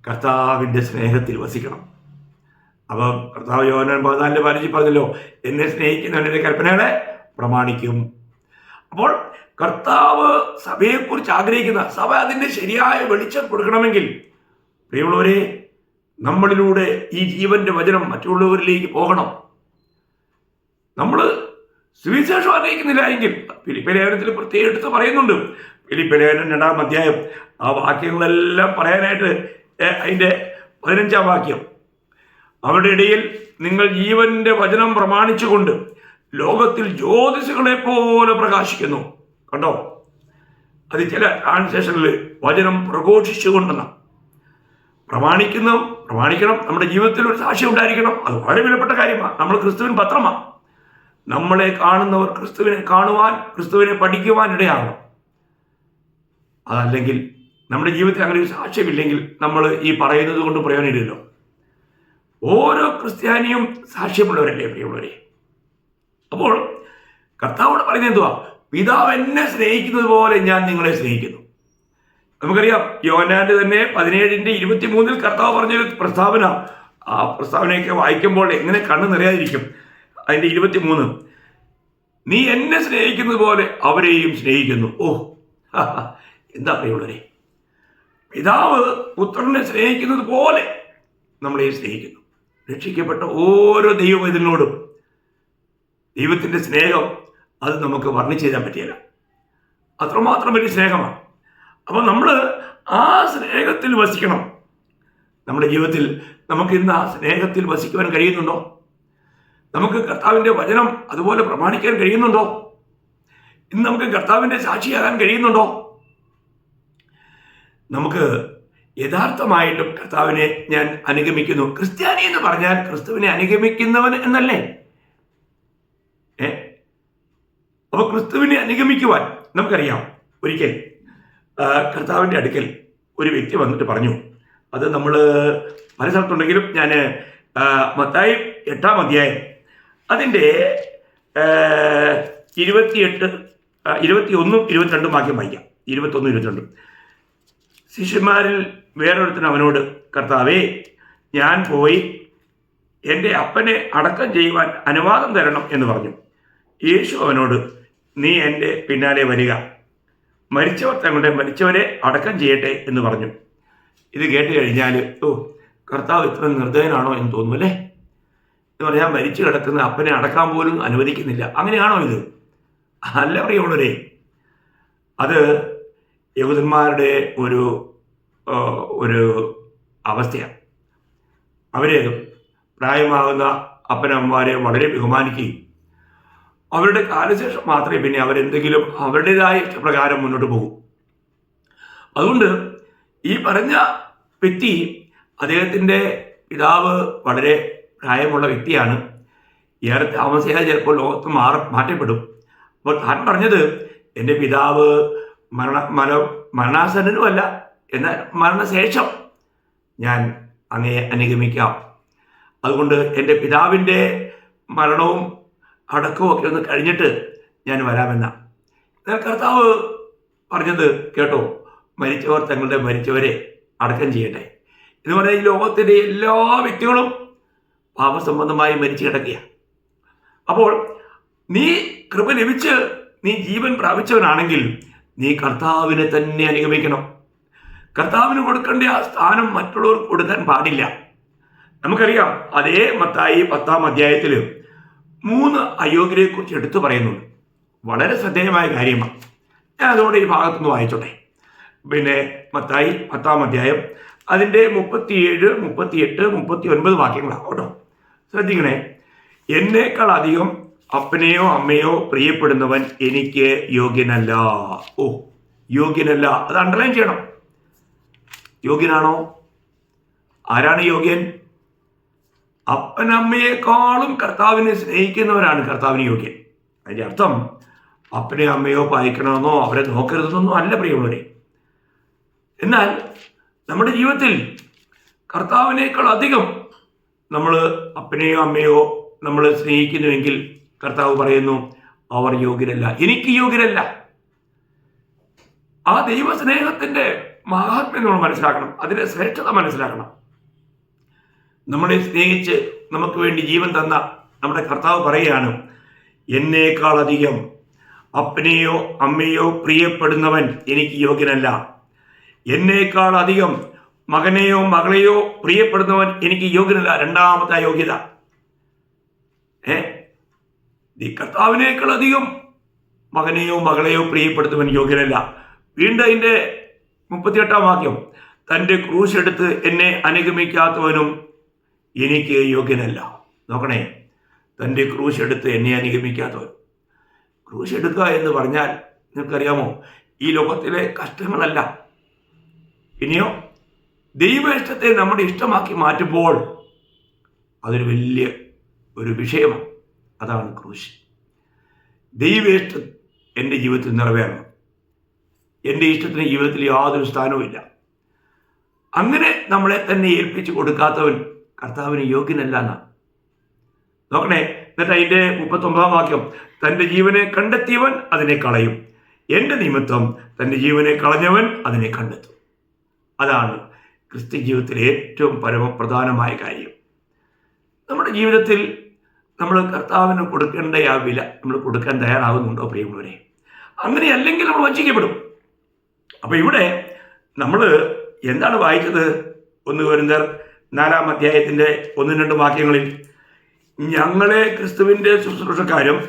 കർത്താവിൻ്റെ സ്നേഹത്തിൽ വസിക്കണം. അപ്പം കർത്താവ് യോഹന്നാൻ 14:15 പറഞ്ഞല്ലോ, എന്നെ സ്നേഹിക്കുന്നവൻ എൻ്റെ കൽപ്പനകളെ പ്രമാണിക്കും. അപ്പോൾ കർത്താവ് സഭയെക്കുറിച്ച് ആഗ്രഹിക്കുന്ന, സഭ അതിൻ്റെ ശരിയായ വെളിച്ചം കൊടുക്കണമെങ്കിൽ പ്രിയമുള്ളവരെ, നമ്മളിലൂടെ ഈ ജീവന്റെ വചനം മറ്റുള്ളവരിലേക്ക് പോകണം. നമ്മൾ സുവിശേഷം അറിയിക്കുന്നില്ല എങ്കിൽ, ഫിലിപ്പിയ ലേഖനത്തിൽ പ്രത്യേകം എടുത്ത് പറയുന്നുണ്ട്. ഫിലിപ്പിയ ലേഖനം 2-ാം അധ്യായം ആ വാക്യങ്ങളെല്ലാം പറയാനായിട്ട് അതിൻ്റെ 15-ാം വാക്യം, അവരുടെ ഇടയിൽ നിങ്ങൾ ജീവന്റെ വചനം പ്രമാണിച്ചുകൊണ്ട് ലോകത്തിൽ ജ്യോതിസുകളെ പോലെ പ്രകാശിക്കുന്നു. കണ്ടോ, അത് ചില ട്രാൻസ്ലേഷനിൽ വചനം പ്രഘോഷിച്ചുകൊണ്ടെന്ന പ്രമാണിക്കണം. നമ്മുടെ ജീവിതത്തിൽ ഒരു സാക്ഷ്യം ഉണ്ടായിരിക്കണം. അത് വളരെ വിലപ്പെട്ട കാര്യമാണ്. നമ്മൾ ക്രിസ്തുവിൻ പത്രമാണ്. നമ്മളെ കാണുന്നവർ ക്രിസ്തുവിനെ കാണുവാൻ, ക്രിസ്തുവിനെ പഠിക്കുവാൻ ഇടയാകണം. അതല്ലെങ്കിൽ നമ്മുടെ ജീവിതത്തിൽ അങ്ങനെ ഒരു സാക്ഷ്യമില്ലെങ്കിൽ നമ്മൾ ഈ പറയുന്നത് കൊണ്ട് പ്രയോജനമില്ലല്ലോ. ഓരോ ക്രിസ്ത്യാനിയും സാക്ഷ്യമുള്ളവരല്ലേ പ്രിയമുള്ളവരെ. അപ്പോൾ കർത്താവോട് പറയുന്നത് എന്തുവാ? പിതാവ് എന്നെ സ്നേഹിക്കുന്നത് പോലെ ഞാൻ നിങ്ങളെ സ്നേഹിക്കുന്നു. നമുക്കറിയാം, യോഹന്നാന്റെ തന്നെ 17:23 കർത്താവ് പറഞ്ഞൊരു പ്രസ്താവന. ആ പ്രസ്താവനയൊക്കെ വായിക്കുമ്പോൾ എങ്ങനെ കണ്ണ് നിറയാതിരിക്കും. അതിൻ്റെ 23, നീ എന്നെ സ്നേഹിക്കുന്നത് പോലെ അവരെയും സ്നേഹിക്കുന്നു. എന്താ പ്രിയമുള്ളവരെ, പിതാവ് പുത്രനെ സ്നേഹിക്കുന്നത് പോലെ നമ്മളെ സ്നേഹിക്കുന്നു. രക്ഷിക്കപ്പെട്ട ഓരോ ദൈവവൈതലിനോടും ദൈവത്തിൻ്റെ സ്നേഹം അത് നമുക്ക് വർണ്ണിച്ചു തരാൻ പറ്റിയല്ല. അത്രമാത്രം വലിയ സ്നേഹമാണ്. അപ്പോൾ നമ്മൾ ആ സ്നേഹത്തിൽ വസിക്കണം. നമ്മുടെ ജീവിതത്തിൽ നമുക്ക് ഇന്ന് ആ സ്നേഹത്തിൽ വസിക്കുവാൻ കഴിയുന്നുണ്ടോ? നമുക്ക് കർത്താവിൻ്റെ വചനം അതുപോലെ പ്രമാണിക്കാൻ കഴിയുന്നുണ്ടോ? ഇന്ന് നമുക്ക് കർത്താവിൻ്റെ സാക്ഷിയാകാൻ കഴിയുന്നുണ്ടോ? നമുക്ക് യഥാർത്ഥമായിട്ടും കർത്താവിനെ ഞാൻ അനുഗമിക്കുന്നു. ക്രിസ്ത്യാനി എന്ന് പറഞ്ഞാൽ ക്രിസ്തുവിനെ അനുഗമിക്കുന്നവൻ എന്നല്ലേ? അപ്പൊ ക്രിസ്തുവിനെ അനുഗമിക്കുവാൻ നമുക്കറിയാം. ഒരിക്കൽ കർത്താവിൻ്റെ അടുക്കൽ ഒരു വ്യക്തി വന്നിട്ട് പറഞ്ഞു, അത് നമ്മൾ പല സ്ഥലത്തുണ്ടെങ്കിലും ഞാൻ മത്തായി 8-ാം അധ്യായം അതിൻ്റെ 21-22 വാക്യം വായിക്കാം. 21-22. ശിഷ്യന്മാരിൽ വേറൊരുത്തൻ അവനോട്, കർത്താവേ, ഞാൻ പോയി എൻ്റെ അപ്പനെ അടക്കം ചെയ്യുവാൻ അനുവാദം തരണം എന്ന് പറഞ്ഞു. യേശു അവനോട്, നീ എൻ്റെ പിന്നാലെ വരിക, മരിച്ചവർ തങ്ങളുടെ മരിച്ചവരെ അടക്കം ചെയ്യട്ടെ എന്ന് പറഞ്ഞു. ഇത് കേട്ട് കഴിഞ്ഞാൽ കർത്താവ് ഇത്ര നിർദ്ദയനാണോ എന്ന് തോന്നും അല്ലേ? എന്ന് പറഞ്ഞാൽ മരിച്ചു കിടക്കുന്ന അപ്പനെ അടക്കാൻ പോലും അനുവദിക്കുന്നില്ല. അങ്ങനെയാണോ ഇത്? അല്ല പ്രിയമുള്ളവരെ, അത് യഹൂദന്മാരുടെ ഒരു അവസ്ഥയാണ്. അവർ പ്രായമാകുന്ന അപ്പനമ്മമാരെ വളരെ ബഹുമാനിക്കുകയും അവരുടെ കാലശേഷം മാത്രമേ പിന്നെ അവരെന്തെങ്കിലും അവരുടേതായ ഇഷ്ടപ്രകാരം മുന്നോട്ട് പോകും. അതുകൊണ്ട് ഈ പറഞ്ഞ വ്യക്തി, അദ്ദേഹത്തിൻ്റെ പിതാവ് വളരെ പ്രായമുള്ള വ്യക്തിയാണ്. ഏറെ താമസിയാതെ ചിലപ്പോൾ ലോകത്ത് മാറ്റപ്പെടും. അപ്പോൾ താൻ പറഞ്ഞത്, എൻ്റെ പിതാവ് മരണാസന്നനുമല്ല, എന്നാൽ മരണശേഷം ഞാൻ അങ്ങയെ അനുഗമിക്കാം. അതുകൊണ്ട് എൻ്റെ പിതാവിൻ്റെ മരണവും അടക്കവും ഒക്കെ ഒന്ന് കഴിഞ്ഞിട്ട് ഞാൻ വരാമെന്ന. എന്നാൽ കർത്താവ് പറഞ്ഞത് കേട്ടോ, മരിച്ചവർ തങ്ങളുടെ മരിച്ചവരെ അടക്കം ചെയ്യട്ടെ എന്ന് പറഞ്ഞാൽ ഈ ലോകത്തിൻ്റെ എല്ലാ വ്യക്തികളും പാപസംബന്ധമായി മരിച്ചു കിടക്കുകയാണ്. അപ്പോൾ നീ കൃപ ലഭിച്ച് നീ ജീവൻ പ്രാപിച്ചവനാണെങ്കിൽ നീ കർത്താവിനെ തന്നെ അനുഗമിക്കണം. കർത്താവിന് കൊടുക്കേണ്ട ആ സ്ഥാനം മറ്റുള്ളവർക്ക് കൊടുക്കാൻ പാടില്ല. നമുക്കറിയാം, അതേ മത്തായി 10-ാം അധ്യായത്തിൽ 3 അയോഗ്യരെ കുറിച്ച് എടുത്തു പറയുന്നുണ്ട്. വളരെ ശ്രദ്ധേയമായ കാര്യമാണ്. ഞാൻ അതുകൊണ്ട് ഈ ഭാഗത്തുനിന്ന് വായിച്ചോട്ടെ. പിന്നെ മത്തായി 10-ാം അധ്യായം അതിൻ്റെ 37, 38, 39 വാക്യങ്ങളാണ് കേട്ടോ. ശ്രദ്ധിക്കണേ. എന്നേക്കാൾ അധികം അപ്പനെയോ അമ്മയോ പ്രിയപ്പെടുന്നവൻ എനിക്ക് യോഗ്യനല്ല. യോഗ്യനല്ല, അത് അണ്ടർലൈൻ ചെയ്യണം. യോഗ്യനാണോ? ആരാണ് യോഗ്യൻ? അപ്പനമ്മയെക്കാളും കർത്താവിനെ സ്നേഹിക്കുന്നവരാണ് കർത്താവിന് യോഗ്യൻ. അതിൻ്റെ അർത്ഥം അപ്പനെയോ അമ്മയോ പായിക്കണമെന്നോ അവരെ നോക്കരുതെന്നൊന്നും അല്ല പ്രിയമുള്ളവരെ. എന്നാൽ നമ്മുടെ ജീവിതത്തിൽ കർത്താവിനേക്കാൾ അധികം നമ്മൾ അപ്പനെയോ അമ്മയോ നമ്മൾ സ്നേഹിക്കുന്നുവെങ്കിൽ കർത്താവ് പറയുന്നു, അവർ യോഗ്യരല്ല, എനിക്ക് യോഗ്യരല്ല. ആ ദൈവസ്നേഹത്തിൻ്റെ മഹാത്മ്യം നമ്മൾ മനസ്സിലാക്കണം, അതിൻ്റെ ശ്രേഷ്ഠത മനസ്സിലാക്കണം. നമ്മളെ സ്നേഹിച്ച് നമുക്ക് വേണ്ടി ജീവൻ തന്ന നമ്മുടെ കർത്താവ് പറയുകയാണ്, എന്നേക്കാൾ അധികം അപ്പനെയോ അമ്മയോ പ്രിയപ്പെടുന്നവൻ എനിക്ക് യോഗ്യനല്ല. എന്നേക്കാൾ അധികം മകനെയോ മകളെയോ പ്രിയപ്പെടുന്നവൻ എനിക്ക് യോഗ്യനല്ല. രണ്ടാമത്തെ യോഗ്യത. ഈ കർത്താവിനേക്കാൾ അധികം മകനെയോ മകളെയോ പ്രിയപ്പെടുത്തുന്നവൻ യോഗ്യനല്ല. വീണ്ടും അതിൻ്റെ 38-ാം വാക്യം, തൻ്റെ ക്രൂശ് എടുത്ത് എന്നെ അനുഗമിക്കാത്തവനും എനിക്ക് യോഗ്യനല്ല. നോക്കണേ, തൻ്റെ ക്രൂശ് എടുത്ത് എന്നെ അനുഗമിക്കാത്തവൻ. ക്രൂശ് എടുക്കുക എന്ന് പറഞ്ഞാൽ നിങ്ങൾക്കറിയാമോ, ഈ ലോകത്തിലെ കഷ്ടങ്ങളല്ല. പിന്നെയോ ദൈവ ഇഷ്ടത്തെ നമ്മുടെ ഇഷ്ടമാക്കി മാറ്റുമ്പോൾ അതൊരു വലിയ ഒരു വിഷയമാണ്. അതാണ് ക്രൂശ്. ദൈവ ഇഷ്ടം എൻ്റെ ജീവിതത്തിൽ നിറവേറണം. എൻ്റെ ഇഷ്ടത്തിന് ജീവിതത്തിൽ യാതൊരു സ്ഥാനവുമില്ല. അങ്ങനെ നമ്മളെ തന്നെ ഏൽപ്പിച്ചു കൊടുക്കാത്തവൻ കർത്താവിന് യോഗ്യനല്ല എന്നാണ്. നോക്കണേ, എന്നിട്ട് അതിൻ്റെ 39-ാം വാക്യം, തൻ്റെ ജീവനെ കണ്ടെത്തിയവൻ അതിനെ കളയും, എൻ്റെ നിമിത്തം തൻ്റെ ജീവനെ കളഞ്ഞവൻ അതിനെ കണ്ടെത്തും. അതാണ് ക്രിസ്ത്യ ജീവിതത്തിലെ ഏറ്റവും പരമപ്രധാനമായ കാര്യം. നമ്മുടെ ജീവിതത്തിൽ നമ്മൾ കർത്താവിന് കൊടുക്കേണ്ട ആ വില നമ്മൾ കൊടുക്കാൻ തയ്യാറാകുന്നുണ്ടോ പ്രിയമുള്ളവരെ? അങ്ങനെയല്ലെങ്കിൽ നമ്മൾ വഞ്ചിക്കപ്പെടും. അപ്പോൾ ഇവിടെ നമ്മൾ എന്താണ് വായിച്ചത്? 1 കൊരിന്ത്യർ 4-ാം അധ്യായത്തിൻ്റെ 1-2 വാക്യങ്ങളിൽ, ഞങ്ങളെ ക്രിസ്തുവിൻ്റെ ശുശ്രൂഷക്കാരും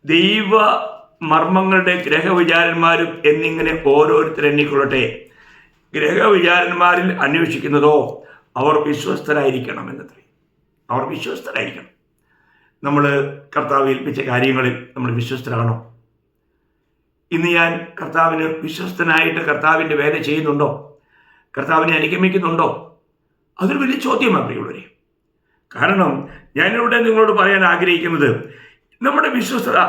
ദൈവ മർമ്മങ്ങളുടെ ഗ്രഹവിചാരന്മാരും എന്നിങ്ങനെ ഓരോരുത്തരെണ്ണിക്കൊള്ളട്ടെ. ഗ്രഹവിചാരന്മാരിൽ അന്വേഷിക്കുന്നതോ അവർ വിശ്വസ്തരായിരിക്കണം എന്നത്രേ. അവർ വിശ്വസ്തരായിരിക്കണം. നമ്മൾ കർത്താവ് ഏൽപ്പിച്ച കാര്യങ്ങളിൽ നമ്മൾ വിശ്വസ്തരാണോ? ഇന്ന് ഞാൻ കർത്താവിന് വിശ്വസ്തനായിട്ട് കർത്താവിൻ്റെ വേല ചെയ്യുന്നുണ്ടോ? കർത്താവിനെ അനുഗമിക്കുന്നുണ്ടോ? അതൊരു വലിയ ചോദ്യമാണ് പ്രിയമുള്ളവരെ. കാരണം ഞാനിവിടെ നിങ്ങളോട് പറയാൻ ആഗ്രഹിക്കുന്നത്, നമ്മുടെ വിശ്വസ്തത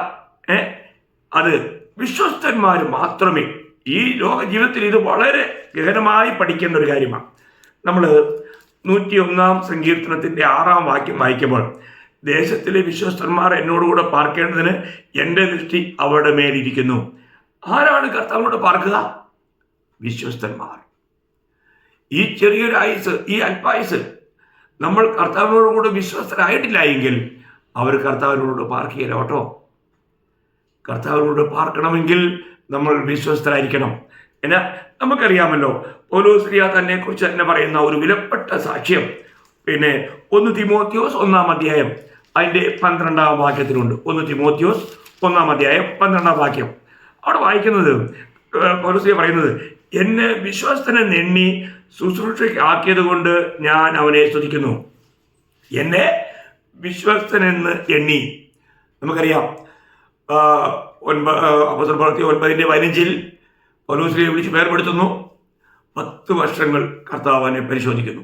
അത് വിശ്വസ്തന്മാർ മാത്രമേ ഈ ലോക ജീവിതത്തിൽ ഇത് വളരെ ഗഹനമായി പഠിക്കേണ്ട ഒരു കാര്യമാണ്. നമ്മൾ 101-ാം സങ്കീർത്തനത്തിൻ്റെ 6-ാം വാക്യം വായിക്കുമ്പോൾ, ദേശത്തിലെ വിശ്വസ്തന്മാർ എന്നോടുകൂടെ പാർക്കേണ്ടതിന് എൻ്റെ ദൃഷ്ടി അവരുടെ മേലിരിക്കുന്നു. ആരാണ് കർത്താവിനോട് പാർക്കുക? വിശ്വസ്തന്മാർ. ഈ ചെറിയൊരു ആയുസ്, ഈ അല്പായുസ് നമ്മൾ കർത്താവിനോടുകൂടെ വിശ്വസ്തരായിട്ടില്ല എങ്കിൽ അവർ കർത്താവിനോട് പാർക്കുകയില്ല കേട്ടോ. കർത്താവിനോട് പാർക്കണമെങ്കിൽ നമ്മൾ വിശ്വസ്തരായിരിക്കണം. എന്നാൽ നമുക്കറിയാമല്ലോ, പൗലോസ്ലീഹ തന്നെ കുറിച്ച് തന്നെ പറയുന്ന ഒരു വിലപ്പെട്ട സാക്ഷ്യം 1 തിമോത്തിയോസ് 1 അധ്യായം അതിൻ്റെ 12 വാക്യത്തിലുണ്ട്. 1 തിമോത്തിയോസ് 1 അധ്യായം 12 വാക്യം. അവിടെ വായിക്കുന്നത്, പൗലോസ്ലീഹ പറയുന്നത്, എന്നെ വിശ്വസ്തനെന്ന് എണ്ണി ശുശ്രൂഷയ്ക്ക് ആക്കിയത് കൊണ്ട് ഞാൻ അവനെ സ്തുതിക്കുന്നു. എന്നെ വിശ്വസ്തനെന്ന് എണ്ണി. നമുക്കറിയാം, അപ്പോസ്തലപ്രവൃത്തി 9:15 പൗലോസ്ലീഹയെ വിളിച്ച് വേർപെടുത്തുന്നു. 10 വർഷങ്ങൾ കർത്താവ് അവനെ പരിശോധിക്കുന്നു.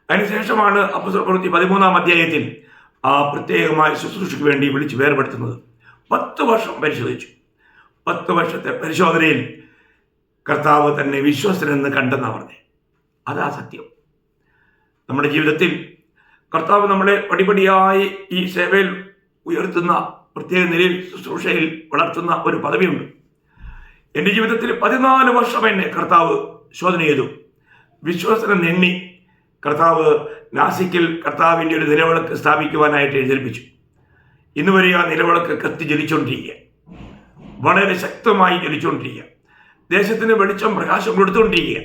അതിനുശേഷമാണ് അപ്പോസ്തലപ്രവൃത്തി 13 അധ്യായത്തിൽ ആ പ്രത്യേകമായ ശുശ്രൂഷയ്ക്ക് വേണ്ടി വിളിച്ച് വേർപെടുത്തുന്നത്. 10 വർഷം പരിശോധിച്ചു. 10 വർഷത്തെ പരിശോധനയിൽ കർത്താവ് തന്നെ വിശ്വസ്തനെന്ന് കണ്ടെന്നാണ് പറഞ്ഞത്. അതാ സത്യം. നമ്മുടെ ജീവിതത്തിൽ കർത്താവ് നമ്മളെ പടിപടിയായി ഈ സേവയിൽ ഉയർത്തുന്ന, പ്രത്യേക നിലയിൽ ശുശ്രൂഷയിൽ വളർത്തുന്ന ഒരു പദവിയുണ്ട്. എൻ്റെ ജീവിതത്തിൽ 14 വർഷം എന്നെ കർത്താവ് ശോധന ചെയ്തു. വിശ്വസ്തനെന്ന് എണ്ണി കർത്താവ് നാസിക്കിൽ കർത്താവിൻ്റെ ഒരു നിലവിളക്ക് സ്ഥാപിക്കുവാനായിട്ട് എഴുന്നേൽപ്പിച്ചു. ഇന്ന് വരെ ആ നിലവിളക്ക് കത്തി ജ്വലിച്ചുകൊണ്ടിരിക്കുക, വളരെ ശക്തമായി ജ്വലിച്ചുകൊണ്ടിരിക്കുക, ദേശത്തിന് വെളിച്ചം പ്രകാശം കൊടുത്തുകൊണ്ടിരിക്കുക.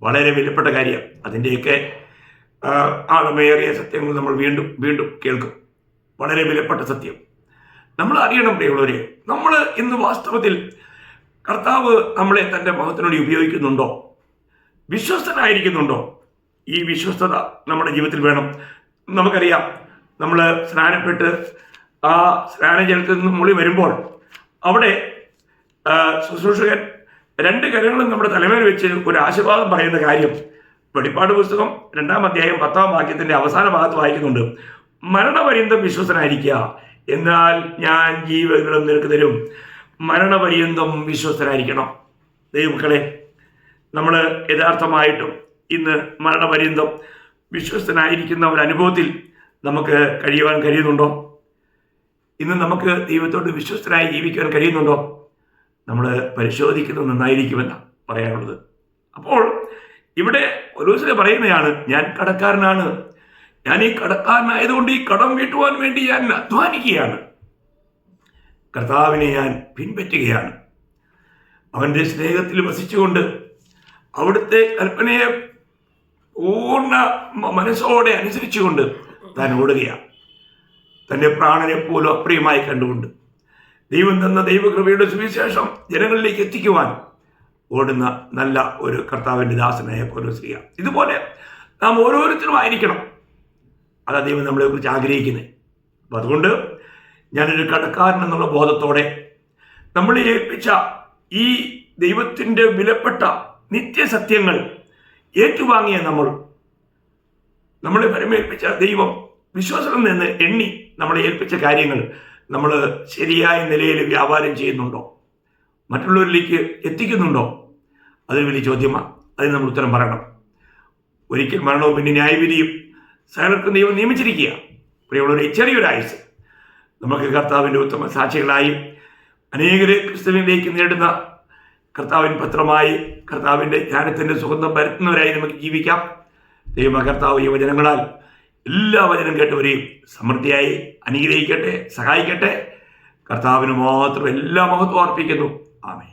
വളരെ വിലപ്പെട്ട കാര്യം. അതിൻ്റെയൊക്കെ ആഴമേറിയ സത്യങ്ങൾ നമ്മൾ വീണ്ടും വീണ്ടും കേൾക്കും. വളരെ വിലപ്പെട്ട സത്യം നമ്മൾ അറിയണം പ്രിയമുള്ളവരെ. നമ്മൾ ഇന്ന് വാസ്തവത്തിൽ കർത്താവ് നമ്മളെ തൻ്റെ മഹത്വത്തിനുവേണ്ടി ഉപയോഗിക്കുന്നുണ്ടോ? വിശ്വസ്തനായിരിക്കുന്നുണ്ടോ? ഈ വിശ്വസ്തത നമ്മുടെ ജീവിതത്തിൽ വേണം. നമുക്കറിയാം, നമ്മൾ സ്നാനപ്പെട്ട് ആ സ്നാനജലത്തിൽ നിന്ന് മുളി വരുമ്പോൾ അവിടെ ശുശ്രൂഷകൻ 2 കരങ്ങളും നമ്മുടെ തലമേൽ വെച്ച് ഒരു ആശീർവാദം പറയുന്ന കാര്യം വെളിപ്പാട് പുസ്തകം 2 അധ്യായം 10 വാക്യത്തിൻ്റെ അവസാന ഭാഗത്ത് വായിക്കുന്നുണ്ട്. മരണപര്യന്തം വിശ്വസ്തനായിരിക്കുക, എന്നാൽ ഞാൻ ജീവകളും നിനക്ക് തരും. മരണപര്യന്തം വിശ്വസ്തനായിരിക്കണം. ദൈവമക്കളെ, നമ്മൾ യഥാർത്ഥമായിട്ടും ഇന്ന് മരണപര്യന്തം വിശ്വസ്തനായിരിക്കുന്ന ഒരു അനുഭവത്തിൽ നമുക്ക് കഴിയുവാൻ കഴിയുന്നുണ്ടോ? ഇന്ന് നമുക്ക് ദൈവത്തോട് വിശ്വസ്തനായി ജീവിക്കുവാൻ കഴിയുന്നുണ്ടോ? നമ്മൾ പരിശോധിക്കുന്നത് നന്നായിരിക്കുമെന്നാണ് പറയാനുള്ളത്. അപ്പോൾ ഇവിടെ പൗലോസ് പറയുന്നതാണ്, ഞാൻ കടക്കാരനാണ്. ഞാൻ ഈ കടക്കാരനായതുകൊണ്ട് ഈ കടം വീട്ടുവാൻ വേണ്ടി ഞാൻ അധ്വാനിക്കുകയാണ്. കർത്താവിനെ ഞാൻ പിൻപറ്റുകയാണ്. അവൻ്റെ സ്നേഹത്തിൽ വസിച്ചുകൊണ്ട് അവിടുത്തെ കൽപ്പനയെ പൂർണ്ണ മനസ്സോടെ അനുസരിച്ചുകൊണ്ട് താൻ ഓടുകയാണ്. തൻ്റെ പ്രാണനെ പോലും അപ്രിയമായി കണ്ടുകൊണ്ട് ദൈവം തന്ന ദൈവകൃപയുടെ സുവിശേഷം ജനങ്ങളിലേക്ക് എത്തിക്കുവാൻ ഓടുന്ന നല്ല ഒരു കർത്താവിൻ്റെ ദാസനായ പൗലോസ്ലീഹ. ഇതുപോലെ നാം ഓരോരുത്തരും ആയിരിക്കണം. അതാ ദൈവം നമ്മളെക്കുറിച്ച് ആഗ്രഹിക്കുന്നത്. അപ്പം അതുകൊണ്ട് ഞാനൊരു കടക്കാരൻ എന്നുള്ള ബോധത്തോടെ നമ്മളെ ഏൽപ്പിച്ച ഈ ദൈവത്തിൻ്റെ വിലപ്പെട്ട നിത്യസത്യങ്ങൾ ഏറ്റുവാങ്ങിയ നമ്മളെ പരമേൽപ്പിച്ച ദൈവം വിശ്വാസം നിന്ന് എണ്ണി നമ്മളെ ഏൽപ്പിച്ച കാര്യങ്ങൾ നമ്മൾ ശരിയായ നിലയിൽ വ്യാപാരം ചെയ്യുന്നുണ്ടോ? മറ്റുള്ളവരിലേക്ക് എത്തിക്കുന്നുണ്ടോ? അതൊരു വലിയ ചോദ്യമാണ്. അതിന് നമ്മൾ ഉത്തരം പറയണം. ഒരിക്കൽ മരണവും പിന്നെ ന്യായവിധിയും സകലർക്കും ദൈവം നിയമിച്ചിരിക്കുക. പ്രിയമുള്ളവരെ, ചെറിയൊരായുസ് നമുക്ക് കർത്താവിൻ്റെ ഉത്തമ സാക്ഷികളായി അനേകരെ ക്രിസ്തുവിലേക്ക് നേടുന്ന കർത്താവിൻ പത്രമായി കർത്താവിൻ്റെ ജ്ഞാനത്തിൻ്റെ സുഗന്ധം പരത്തുന്നവരായി നമുക്ക് ജീവിക്കാം. ദൈവ കർത്താവ് ഈ വചനങ്ങളാൽ എല്ലാ വചനം കേട്ടവരെയും സമൃദ്ധിയായി അനുഗ്രഹിക്കട്ടെ, സഹായിക്കട്ടെ. കർത്താവിന് മാത്രം എല്ലാ മഹത്വം അർപ്പിക്കുന്നു. ആമേൻ.